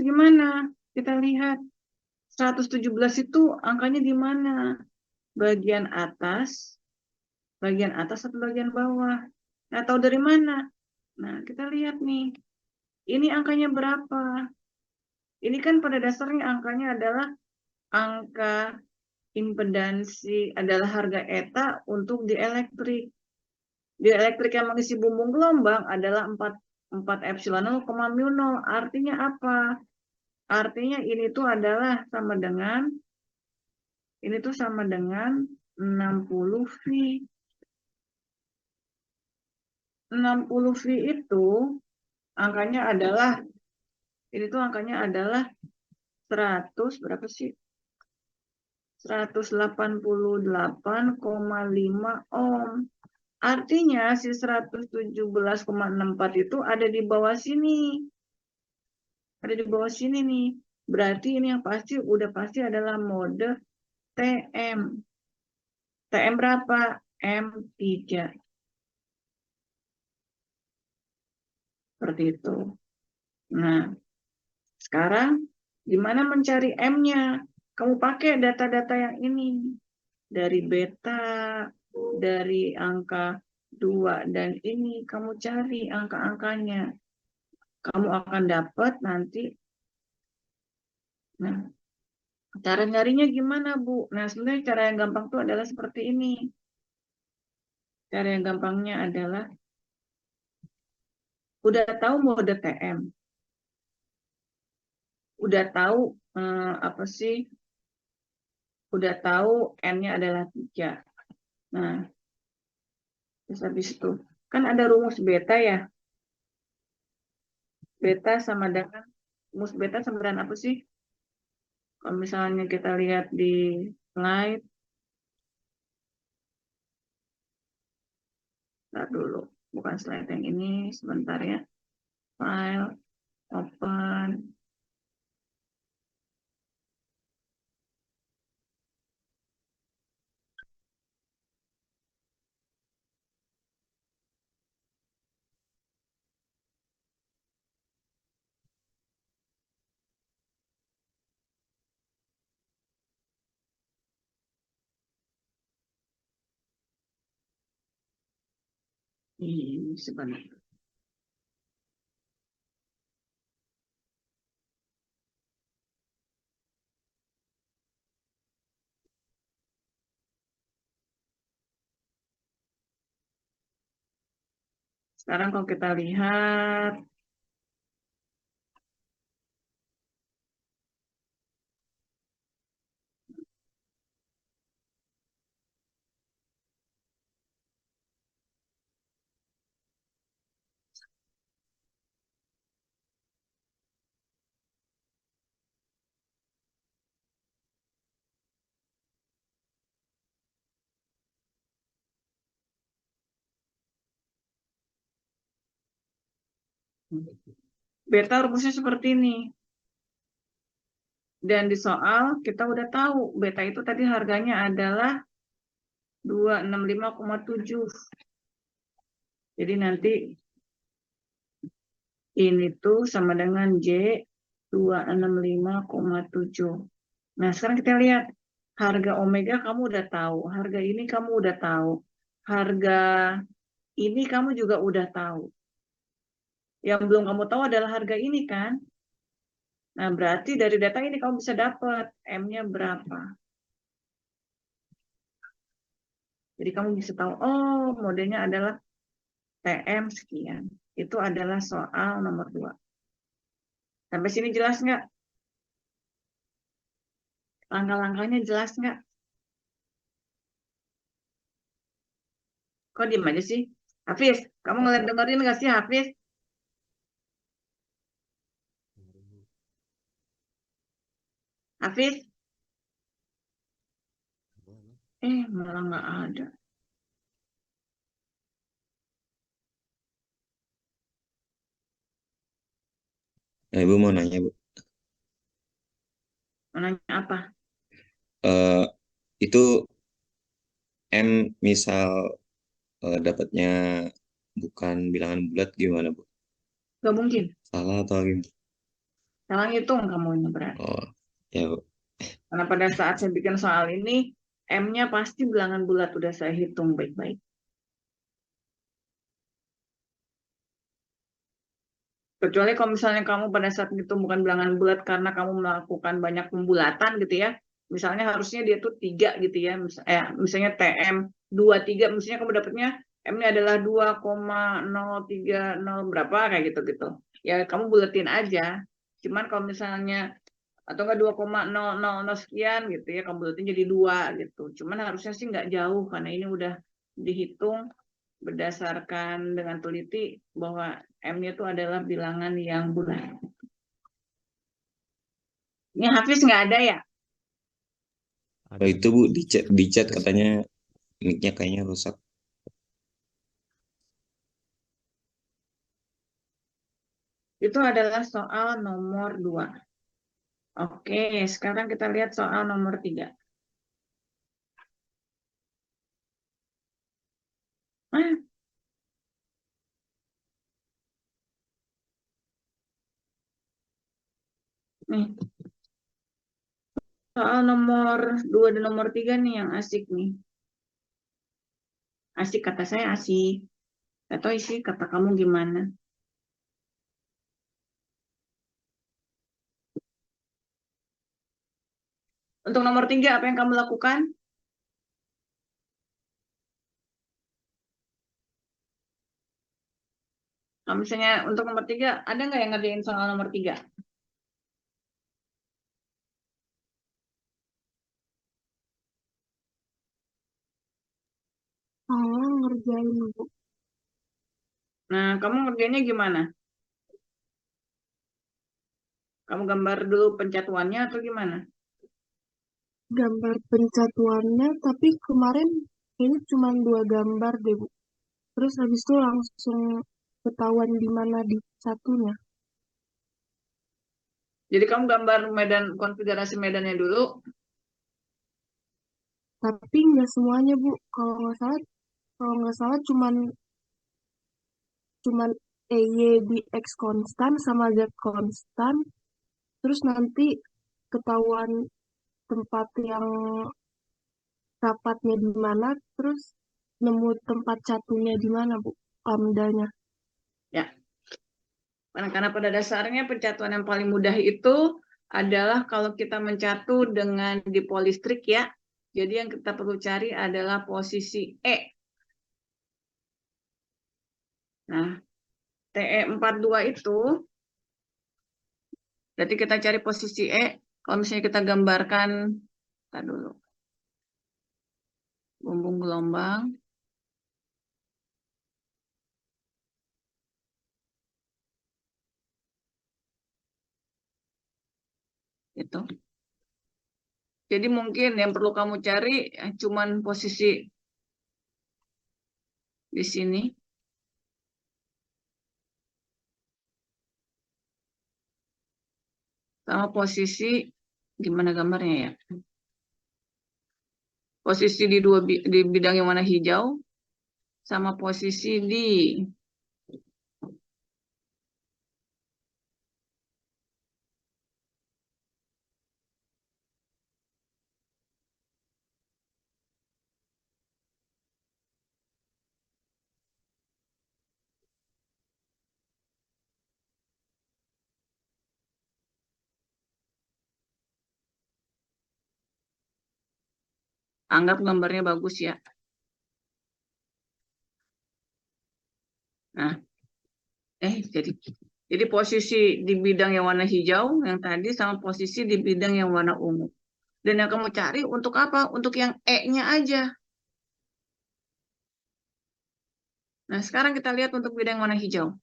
gimana? Kita lihat 117 itu angkanya di mana? Bagian atas atau bagian bawah? Nah, tahu dari mana? Nah, kita lihat nih. Ini angkanya berapa? Ini kan pada dasarnya angkanya adalah angka impedansi adalah harga eta untuk dieelektrik. Dieelektrik yang mengisi bumbung gelombang adalah 4 epsilon 0, mu 0. Artinya apa? Artinya ini tuh adalah sama dengan 60 V. 60 V itu angkanya adalah 100 berapa sih? 188,5 ohm. Artinya si 117,64 itu ada di bawah sini. Ada di bawah sini nih. Berarti ini yang pasti udah pasti adalah mode TM. TM berapa? M3. Seperti itu. Nah, sekarang gimana mencari M-nya? Kamu pakai data-data yang ini. Dari beta, dari angka 2, dan ini kamu cari angka-angkanya. Kamu akan dapat nanti. Nah, cara nyarinya gimana, Bu? Nah, sebenarnya cara yang gampang itu adalah seperti ini. Cara yang gampangnya adalah udah tahu mode TM. Udah tahu apa sih? Udah tahu N-nya adalah 3. Nah, terus habis itu kan ada rumus beta ya. Beta sama dengan rumus beta sama dengan apa sih? Kalau misalnya kita lihat di slide, ntar dulu, bukan slide yang ini, sebentar ya. File, open. Ini sebenarnya. Sekarang kalau kita lihat, beta rumusnya seperti ini. Dan di soal kita udah tahu beta itu tadi harganya adalah 265,7. Jadi nanti ini tuh sama dengan J 265,7. Nah, sekarang kita lihat harga omega kamu udah tahu, harga ini kamu udah tahu, harga ini kamu juga udah tahu. Yang belum kamu tahu adalah harga ini kan. Nah, berarti dari data ini kamu bisa dapat M-nya berapa. Jadi kamu bisa tahu, oh modenya adalah TM sekian. Itu adalah soal nomor 2. Sampai sini jelas nggak? Langkah-langkahnya jelas nggak? Kok diem aja sih? Hafiz, kamu ngeliat dengerin nggak sih Hafiz? Hafiz? Malah nggak ada. Nah, Ibu mau nanya, Bu. Mau nanya apa? Eh, itu M misal dapatnya bukan bilangan bulat gimana, Bu? Gak mungkin. Salah atau gimana? Salah hitung kamu ini berarti. Oh, ya, Bu. Karena pada saat saya bikin soal ini, M-nya pasti bilangan bulat udah saya hitung baik-baik. Kecuali kalau misalnya kamu pada saat itu bukan bilangan bulat karena kamu melakukan banyak pembulatan gitu ya. Misalnya harusnya dia tuh 3 gitu ya. Misalnya TM 23, misalnya kamu dapatnya M-nya adalah 2,030 berapa kayak gitu-gitu. Ya kamu bulatin aja. Cuman kalau misalnya atau enggak 2,000 sekian gitu ya, kamu bulatin jadi 2 gitu. Cuman harusnya sih nggak jauh karena ini udah dihitung berdasarkan dengan teliti bahwa M-nya itu adalah bilangan yang bulat. Ini Hafiz nggak ada ya? Kalau itu Bu, di chat katanya mic-nya kayaknya rusak. Itu adalah soal nomor 2. Oke, sekarang kita lihat soal nomor 3. Nih, soal nomor 2 dan nomor 3 nih yang asik nih. Asik kata saya asik. Atau isi kata kamu gimana? Untuk nomor 3 apa yang kamu lakukan? Kalau misalnya untuk nomor 3, ada nggak yang ngerjain soal nomor 3? Saya ngerjain, Bu. Nah, kamu ngerjainnya gimana? Kamu gambar dulu pencatuannya atau gimana? Gambar pencatuannya, tapi kemarin ini cuma 2 gambar deh, Bu. Terus habis itu langsung ketahuan di mana di satunya. Jadi kamu gambar medan konfigurasi medannya dulu. Tapi nggak semuanya, Bu. Kalau nggak salah cuman EY di X konstan sama Z konstan. Terus nanti ketahuan tempat yang rapatnya di mana, terus nemu tempat catunya di mana, Bu, lambdanya. Ya, karena pada dasarnya pencatuan yang paling mudah itu adalah kalau kita mencatu dengan dipolistrik ya. Jadi yang kita perlu cari adalah posisi E. Nah, TE42 itu, berarti kita cari posisi E. Kalau misalnya kita gambarkan, kita dulu, bumbung gelombang. Itu. Jadi mungkin yang perlu kamu cari cuman posisi di sini. Sama posisi, gimana gambarnya ya? Posisi di bidang yang warna hijau, sama posisi di anggap gambarnya bagus ya. Nah, jadi posisi di bidang yang warna hijau yang tadi sama posisi di bidang yang warna ungu. Dan yang kamu cari untuk apa? Untuk yang E-nya aja. Nah, sekarang kita lihat untuk bidang yang warna hijau.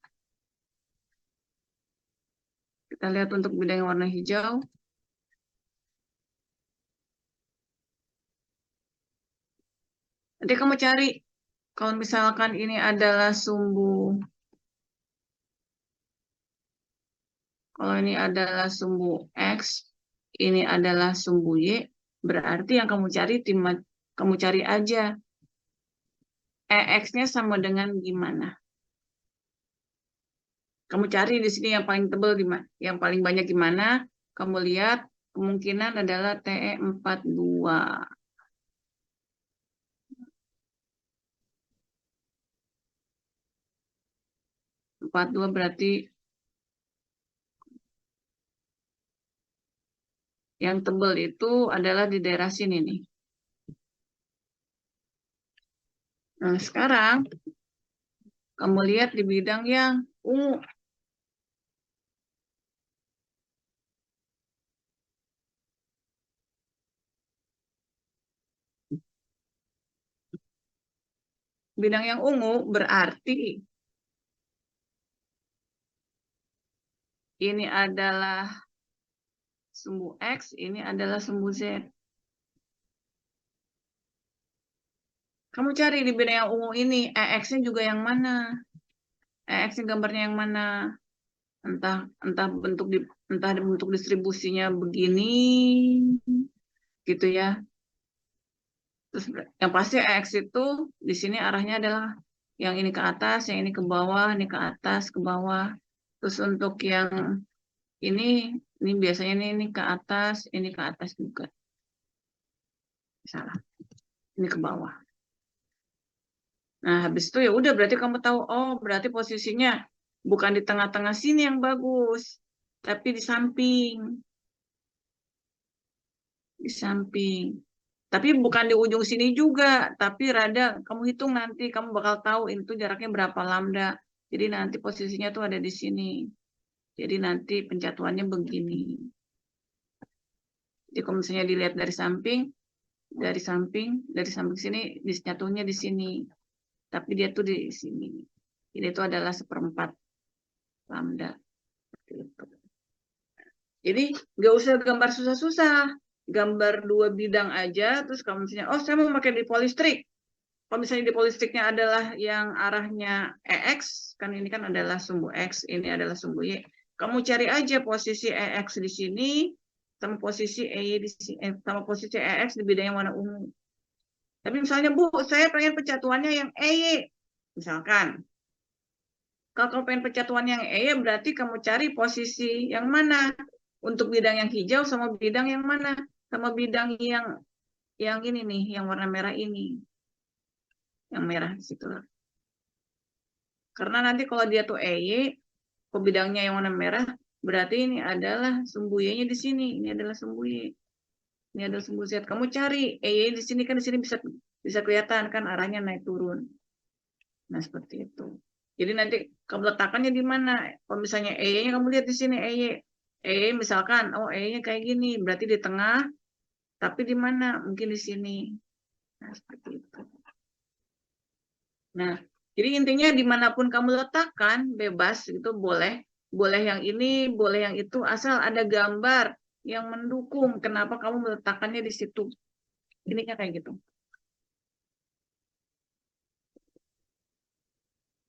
Kita lihat untuk bidang yang warna hijau. Nanti kamu cari, kalau misalkan ini adalah sumbu, kalau ini adalah sumbu X, ini adalah sumbu Y, berarti yang kamu cari aja EX-nya sama dengan gimana. Kamu cari di sini yang paling tebal gimana, yang paling banyak gimana, kamu lihat kemungkinan adalah TE42. 42 berarti Yang tebal itu adalah di daerah sini nih. Nah, sekarang kamu lihat di bidang yang ungu. Bidang yang ungu berarti ini adalah sumbu X, ini adalah sumbu Z. Kamu cari di bidang yang ungu ini, EX-nya juga yang mana? EX-nya gambarnya yang mana? Entah bentuk distribusinya begini, gitu ya. Terus yang pasti EX itu di sini arahnya adalah yang ini ke atas, yang ini ke bawah, ini ke atas, ke bawah. Terus untuk yang ini biasanya ini ke atas juga. Salah. Ini ke bawah. Nah, habis itu ya udah berarti kamu tahu, oh berarti posisinya bukan di tengah-tengah sini yang bagus, tapi di samping. Di samping. Tapi bukan di ujung sini juga, tapi rada kamu hitung nanti, kamu bakal tahu itu jaraknya berapa lambda. Jadi nanti posisinya tuh ada di sini. Jadi nanti pencatuannya begini. Jadi kalau misalnya dilihat dari samping sini, disatunya di sini. Tapi dia tuh di sini. Jadi itu adalah 1/4 lambda. Jadi nggak usah gambar susah-susah. Gambar 2 bidang aja, terus kamu misalnya, oh saya mau pakai di polistrik. Kalau misalnya di polistriknya adalah yang arahnya EX, kan ini kan adalah sumbu X, ini adalah sumbu Y. Kamu cari aja posisi EX di sini, sama posisi EY di sini, sama posisi EX di bidang yang warna ungu. Tapi misalnya, Bu, saya pengen pencatuannya yang EY. Misalkan, kalau kamu pengen pencatuan yang EY, berarti kamu cari posisi yang mana? Untuk bidang yang hijau sama bidang yang mana? Sama bidang yang ini nih, yang warna merah ini. Yang merah di situ. Karena nanti kalau dia tuh EY, ke bidangnya yang warna merah, berarti ini adalah sumbu Y-nya di sini. Ini adalah sumbu Y. Ini adalah sumbu Z. Kamu cari EY di sini, kan di sini bisa kelihatan kan arahnya naik turun. Nah, seperti itu. Jadi nanti kamu letakkannya di mana? Kalau misalnya EY-nya kamu lihat di sini EY misalkan, oh EY-nya kayak gini, berarti di tengah, tapi di mana? Mungkin di sini. Nah, seperti itu. Nah, jadi intinya dimanapun kamu letakkan, bebas itu boleh yang ini, boleh yang itu, asal ada gambar yang mendukung kenapa kamu meletakkannya di situ. Intinya kayak gitu.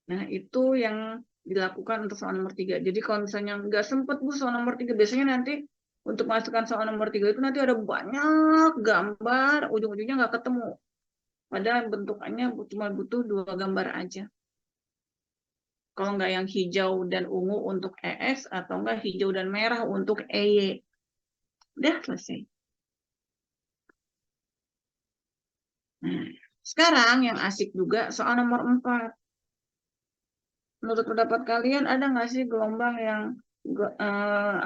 Nah, itu yang dilakukan untuk soal nomor 3. Jadi kalau misalnya nggak sempat Bu soal nomor 3, biasanya nanti untuk masukkan soal nomor 3 itu nanti ada banyak gambar, ujung-ujungnya nggak ketemu. Padahal bentukannya cuma butuh 2 gambar aja. Kalau nggak yang hijau dan ungu untuk EX, atau nggak hijau dan merah untuk EY. Udah selesai. Nah, sekarang yang asik juga soal nomor 4. Menurut pendapat kalian ada nggak sih gelombang yang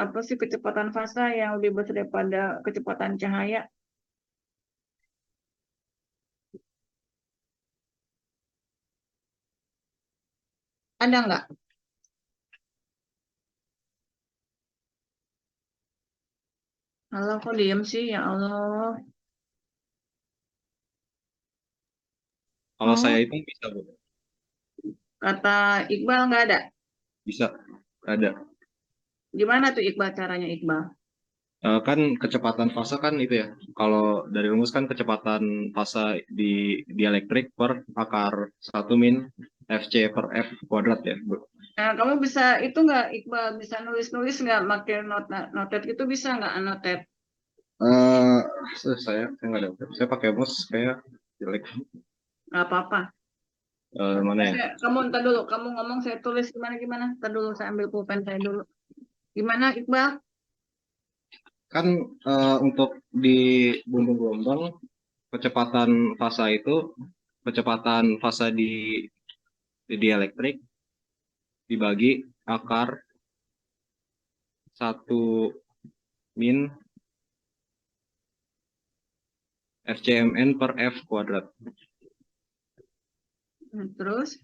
apa sih kecepatan fasa yang lebih besar daripada kecepatan cahaya? Ada nggak? Halo, kok diem sih? Ya Allah. Kalau Oh, saya itu bisa, Bu. kata Iqbal nggak ada. Bisa, ada. Gimana tuh Iqbal caranya Iqbal? Kan kecepatan fasa kan itu ya. Kalau dari rumus kan kecepatan fasa di dielektrik per akar 1 min FC per F kuadrat ya, Bu. Nah, kamu bisa itu nggak Iqbal bisa nulis-nulis nggak pakai notet gitu bisa nggak anotet? Eh, saya nggak ada. Saya pakai mus kayak jelek. Nggak apa-apa. Mana ya? Kamu ntar dulu, kamu ngomong saya tulis gimana? Ntar dulu saya ambil pulpen saya dulu. Gimana Iqbal? Kan untuk di bumbung gelombang kecepatan fasa di dielektrik dibagi akar 1 min FCMN per F kuadrat. Terus?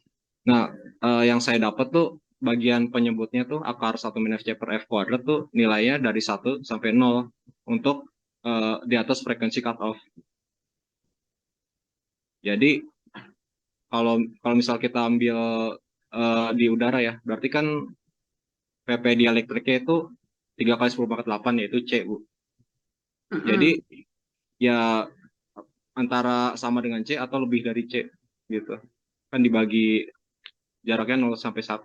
Nah, yang saya dapat tuh bagian penyebutnya tuh akar 1 min FC per F kuadrat tuh nilainya dari 1 sampai 0 untuk di atas frekuensi cutoff. Jadi kalau kalau misal kita ambil di udara ya, berarti kan PP dielektriknya itu 3 kali 10 pangkat 8 yaitu C, Bu. Jadi ya antara sama dengan C atau lebih dari C gitu. Kan dibagi jaraknya 0 sampai 1.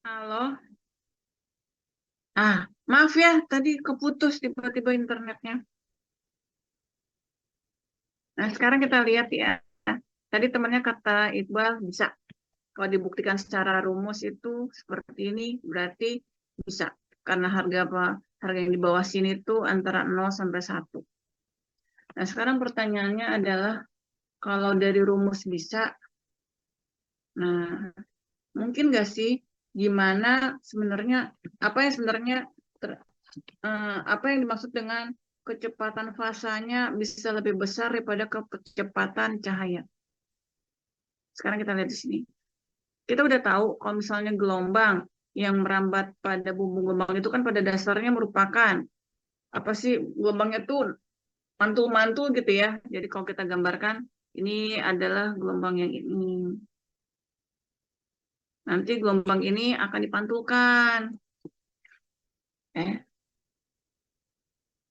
Halo? Maaf ya, tadi keputus tiba-tiba internetnya. Nah, sekarang kita lihat ya. Tadi temannya kata Iqbal bisa. Kalau dibuktikan secara rumus itu seperti ini, berarti bisa. Karena harga apa? Harga yang di bawah sini itu antara 0 sampai 1. Nah, sekarang pertanyaannya adalah, kalau dari rumus bisa, nah, mungkin nggak sih gimana sebenarnya, apa yang sebenarnya apa yang dimaksud dengan kecepatan fasanya bisa lebih besar daripada kecepatan cahaya. Sekarang kita lihat di sini. Kita udah tahu kalau misalnya gelombang yang merambat pada bumbung gelombang itu kan pada dasarnya merupakan apa sih, gelombangnya tuh mantul-mantul gitu ya. Jadi kalau kita gambarkan, ini adalah gelombang yang ini. Nanti gelombang ini akan dipantulkan.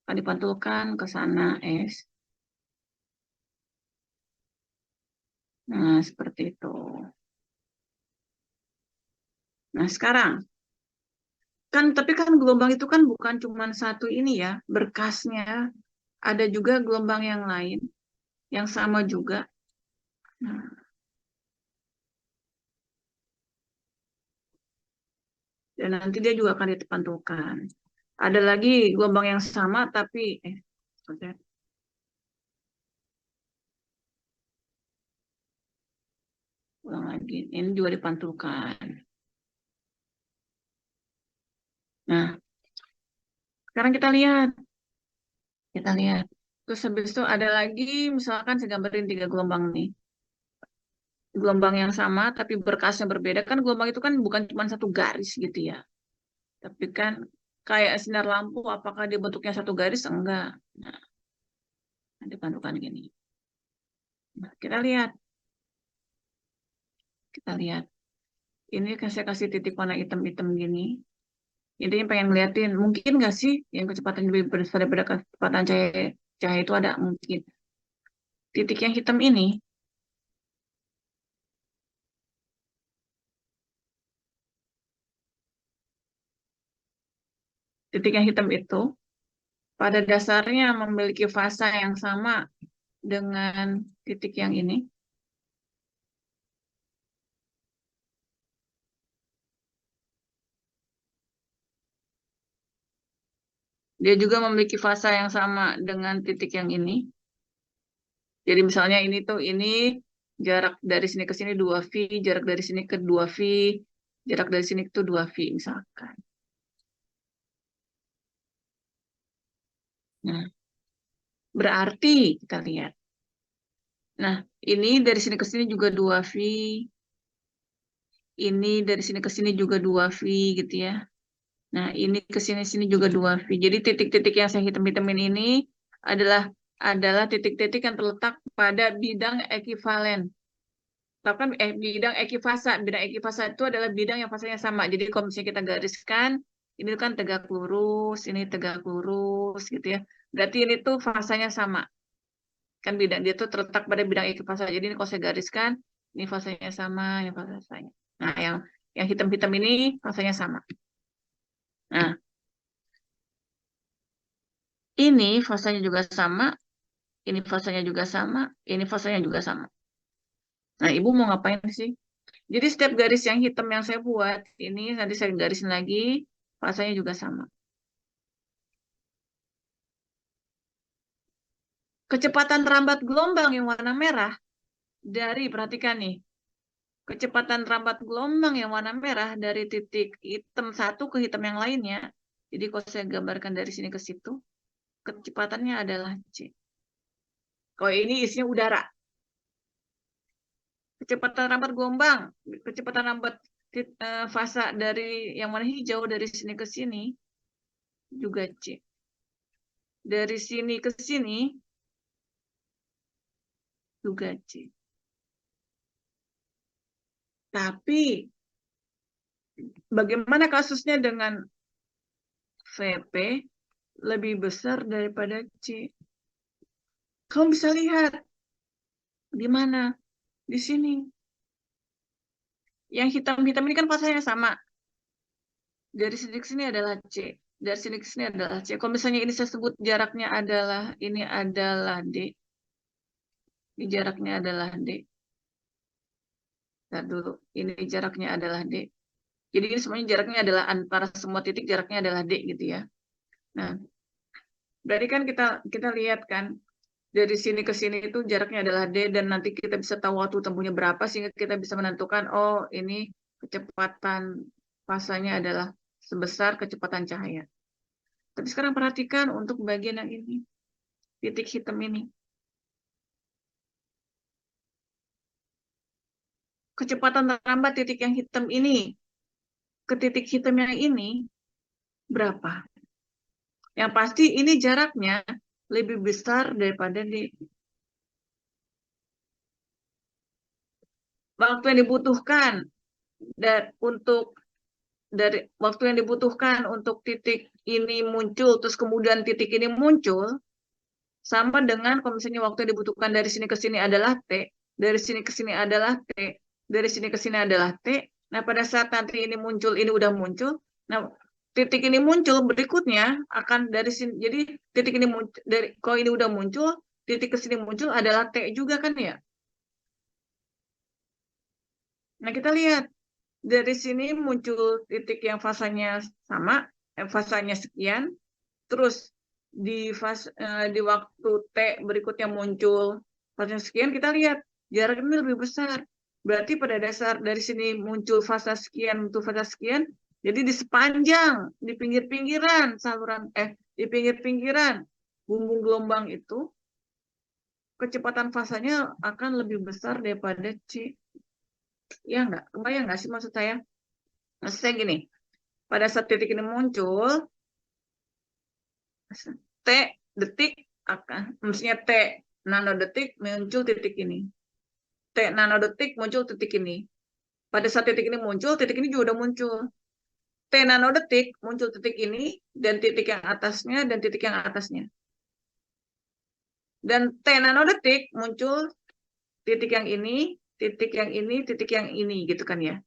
Akan dipantulkan ke sana, S. Nah, seperti itu. Nah, sekarang kan, tapi kan gelombang itu kan bukan cuma satu ini ya, berkasnya. Ada juga gelombang yang lain yang sama juga. Nah, dan nanti dia juga akan dipantulkan. Ada lagi gelombang yang sama tapi ulang lagi. Ini juga dipantulkan. Nah, sekarang kita lihat Kita lihat. Terus habis itu ada lagi, misalkan saya gambarin 3 gelombang nih. Gelombang yang sama, tapi berkasnya berbeda. Kan gelombang itu kan bukan cuma satu garis gitu ya. Tapi kan kayak sinar lampu, apakah dia bentuknya satu garis? Enggak. Nah, ada pandukan gini. Nah, kita lihat. Kita lihat. Ini saya kasih titik warna hitam-hitam gini. Intinya pengen ngeliatin, mungkin nggak sih yang kecepatan lebih besar daripada kecepatan cahaya itu ada? Mungkin. Titik yang hitam ini, titik yang hitam itu pada dasarnya memiliki fasa yang sama dengan titik yang ini. Dia juga memiliki fasa yang sama dengan titik yang ini. Jadi misalnya ini jarak dari sini ke sini 2V, jarak dari sini ke 2V, jarak dari sini ke 2V misalkan. Nah, berarti kita lihat. Nah, ini dari sini ke sini juga 2V. Ini dari sini ke sini juga 2V gitu ya. Nah, ini ke sini juga 2V. Jadi titik-titik yang saya hitam-hitamin ini adalah titik-titik yang terletak pada bidang ekivalen. Tahu kan bidang ekivasa. Bidang ekivasa itu adalah bidang yang fasanya sama. Jadi kalau misalnya kita gariskan, ini kan tegak lurus, ini tegak lurus gitu ya. Berarti ini tuh fasanya sama. Kan bidang dia tuh terletak pada bidang ekivasa. Jadi ini kalau saya gariskan, ini fasanya sama, ini fasanya. Nah, yang hitam-hitam ini fasanya sama. Nah, ini fasanya juga sama, ini fasanya juga sama, ini fasanya juga sama. Nah, Ibu mau ngapain sih? Jadi setiap garis yang hitam yang saya buat, ini nanti saya garisin lagi, fasanya juga sama. Kecepatan rambat gelombang yang warna merah, perhatikan nih, kecepatan rambat gelombang yang warna merah dari titik hitam satu ke hitam yang lainnya, jadi kalau saya gambarkan dari sini ke situ, kecepatannya adalah C. Kalau ini isinya udara. Kecepatan rambat gelombang, kecepatan rambat fasa dari yang warna hijau dari sini ke sini juga C. Dari sini ke sini juga C. Tapi bagaimana kasusnya dengan VP lebih besar daripada C? Kamu bisa lihat di mana? Di sini. Yang hitam-hitam ini kan fasanya sama. Dari sini ke sini adalah C. Dari sini ke sini adalah C. Kalau misalnya ini saya sebut jaraknya ini adalah D. Ini jaraknya adalah D. Lihat dulu. Ini jaraknya adalah D. Jadi ini semuanya jaraknya adalah antara semua titik jaraknya adalah D gitu ya. Nah, berarti kan kita lihat kan dari sini ke sini itu jaraknya adalah D dan nanti kita bisa tahu waktu tempuhnya berapa sehingga kita bisa menentukan oh ini kecepatan fasanya adalah sebesar kecepatan cahaya. Tapi sekarang perhatikan untuk bagian yang ini, titik hitam ini. Kecepatan rambat titik yang hitam ini ke titik hitam yang ini berapa? Yang pasti ini jaraknya lebih besar daripada D. Waktu yang dibutuhkan dari waktu yang dibutuhkan untuk titik ini muncul, terus kemudian titik ini muncul, sama dengan kalau misalnya waktu yang dibutuhkan dari sini ke sini adalah T, dari sini ke sini adalah T, dari sini ke sini adalah T. Nah, pada saat nanti ini muncul, ini udah muncul, nah titik ini muncul berikutnya akan dari sini. Jadi titik ini muncul kalau ini udah muncul, titik ke sini muncul adalah T juga kan ya. Nah, kita lihat dari sini muncul titik yang fasanya sama, fasanya sekian, terus di waktu T berikutnya muncul fasanya sekian, kita lihat jarak ini lebih besar. Berarti pada dasar dari sini muncul fasa sekian untuk fasa sekian, jadi di sepanjang di pinggir-pinggiran saluran di pinggir-pinggiran bumbung gelombang itu kecepatan fasanya akan lebih besar daripada C. Ya nggak? Kebayang nggak sih maksud saya? Maksud saya gini, pada saat titik ini muncul, T detik akan, maksudnya T nanodetik muncul titik ini. T nanodetik muncul titik ini. Pada saat titik ini muncul, titik ini juga udah muncul. T nanodetik muncul titik ini, dan titik yang atasnya, dan titik yang atasnya. Dan T nanodetik muncul titik yang ini, titik yang ini, titik yang ini, gitu kan ya.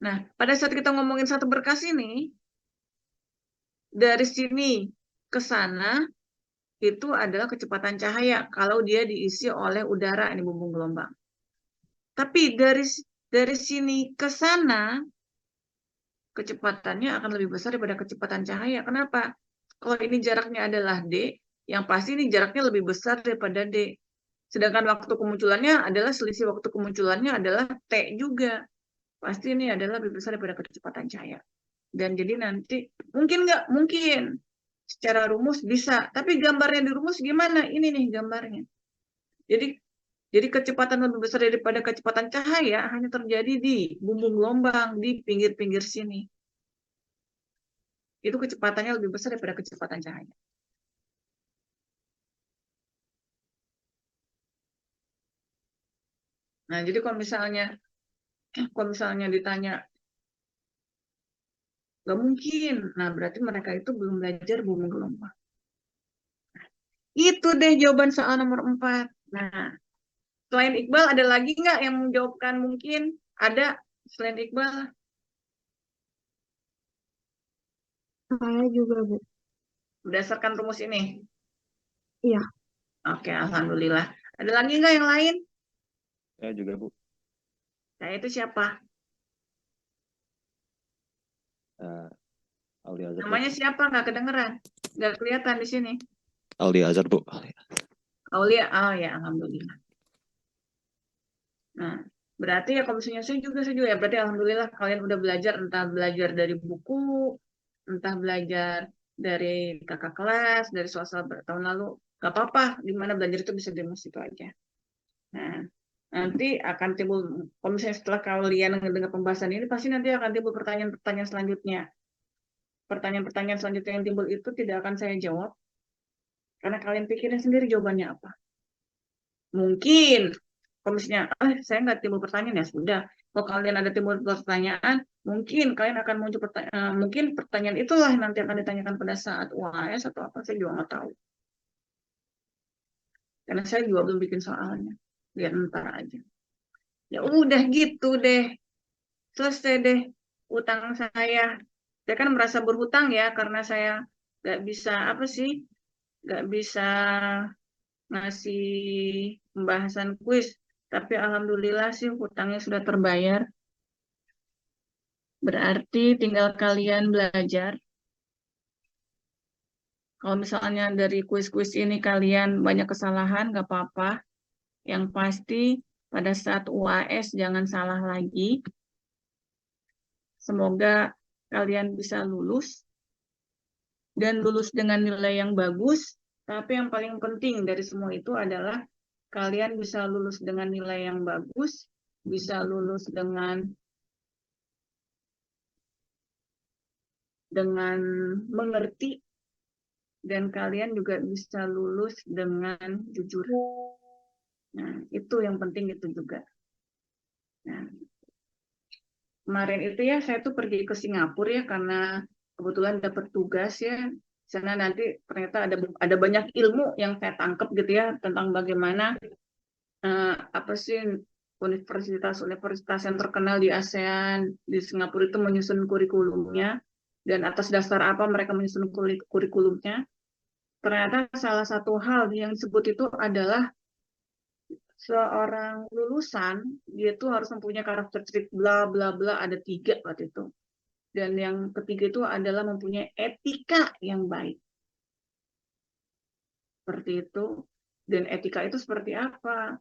Nah, pada saat kita ngomongin satu berkas ini, dari sini ke sana, itu adalah kecepatan cahaya kalau dia diisi oleh udara, ini bumbung gelombang. Tapi dari sini ke sana, kecepatannya akan lebih besar daripada kecepatan cahaya. Kenapa? Kalau ini jaraknya adalah D, yang pasti ini jaraknya lebih besar daripada D. Sedangkan waktu kemunculannya adalah selisih waktu kemunculannya adalah T juga. Pasti ini adalah lebih besar daripada kecepatan cahaya. Dan jadi nanti, mungkin nggak? Mungkin. Secara rumus bisa. Tapi gambarnya di rumus gimana? Ini nih gambarnya. Jadi kecepatan lebih besar daripada kecepatan cahaya hanya terjadi di bumbung gelombang, di pinggir-pinggir sini. Itu kecepatannya lebih besar daripada kecepatan cahaya. Nah, jadi kalau misalnya ditanya, nggak mungkin. Nah, berarti mereka itu belum belajar bumbung gelombang. Itu deh jawaban soal nomor 4. Nah, selain Iqbal, ada lagi nggak yang menjawabkan mungkin? Ada selain Iqbal? Saya juga, Bu. Berdasarkan rumus ini? Iya. Oke, alhamdulillah. Ada lagi nggak yang lain? Saya juga, Bu. Saya itu siapa? Aldi Azhar, Bu. Namanya siapa? Nggak kedengeran. Nggak kelihatan di sini. Aldi Azhar, Bu. Aulia. Oh ya, alhamdulillah. Nah, berarti ya kalau misalnya saya juga ya. Berarti alhamdulillah kalian udah belajar, entah belajar dari buku, entah belajar dari kakak kelas, dari soal-soal tahun lalu. Gak apa-apa, dimana belajar itu bisa di situ aja. Nah, nanti akan timbul, kalau misalnya setelah kalian mendengar pembahasan ini, pasti nanti akan timbul pertanyaan-pertanyaan selanjutnya. Pertanyaan-pertanyaan selanjutnya yang timbul itu tidak akan saya jawab, karena kalian pikirin sendiri jawabannya apa. Mungkin, kalau misalnya, saya nggak timbul pertanyaan, ya sudah. Kalau kalian ada timbul pertanyaan, mungkin kalian akan muncul pertanyaan, mungkin pertanyaan itulah nanti akan ditanyakan pada saat UAS atau apa, saya juga nggak tahu. Karena saya juga belum bikin soalnya. Lihat ntar aja. Ya udah gitu deh. Selesai deh utang saya. Saya kan merasa berhutang ya, karena saya nggak bisa, apa sih, nggak bisa ngasih pembahasan kuis. Tapi alhamdulillah sih hutangnya sudah terbayar. Berarti tinggal kalian belajar. Kalau misalnya dari kuis-kuis ini kalian banyak kesalahan, nggak apa-apa. Yang pasti pada saat UAS jangan salah lagi. Semoga kalian bisa lulus dan lulus dengan nilai yang bagus. Tapi yang paling penting dari semua itu adalah kalian bisa lulus dengan nilai yang bagus, bisa lulus dengan mengerti, dan kalian juga bisa lulus dengan jujur. Nah, itu yang penting itu juga. Nah, kemarin itu ya saya tuh pergi ke Singapura ya karena kebetulan dapat tugas ya. Di sana nanti ternyata ada banyak ilmu yang saya tangkap gitu ya tentang bagaimana apa sih universitas-universitas yang terkenal di ASEAN di Singapura itu menyusun kurikulumnya, dan atas dasar apa mereka menyusun kurikulumnya. Ternyata salah satu hal yang disebut itu adalah seorang lulusan dia tuh harus mempunyai karakteristik bla bla bla, ada 3 waktu itu. Dan yang ketiga itu adalah mempunyai etika yang baik. Seperti itu. Dan etika itu seperti apa?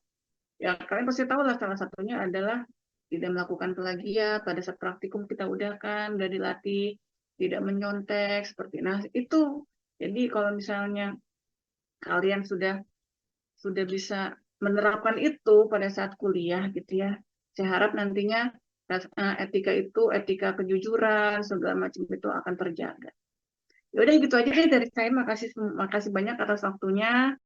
Ya kalian pasti tahu lah, salah satunya adalah tidak melakukan plagiat. Pada saat praktikum kita udah dilatih tidak menyontek seperti. Nah, itu. Jadi kalau misalnya kalian sudah bisa menerapkan itu pada saat kuliah gitu ya. Saya harap nantinya etika itu, etika kejujuran segala macam itu akan terjaga. Ya udah gitu aja deh dari saya. Makasih banyak atas waktunya.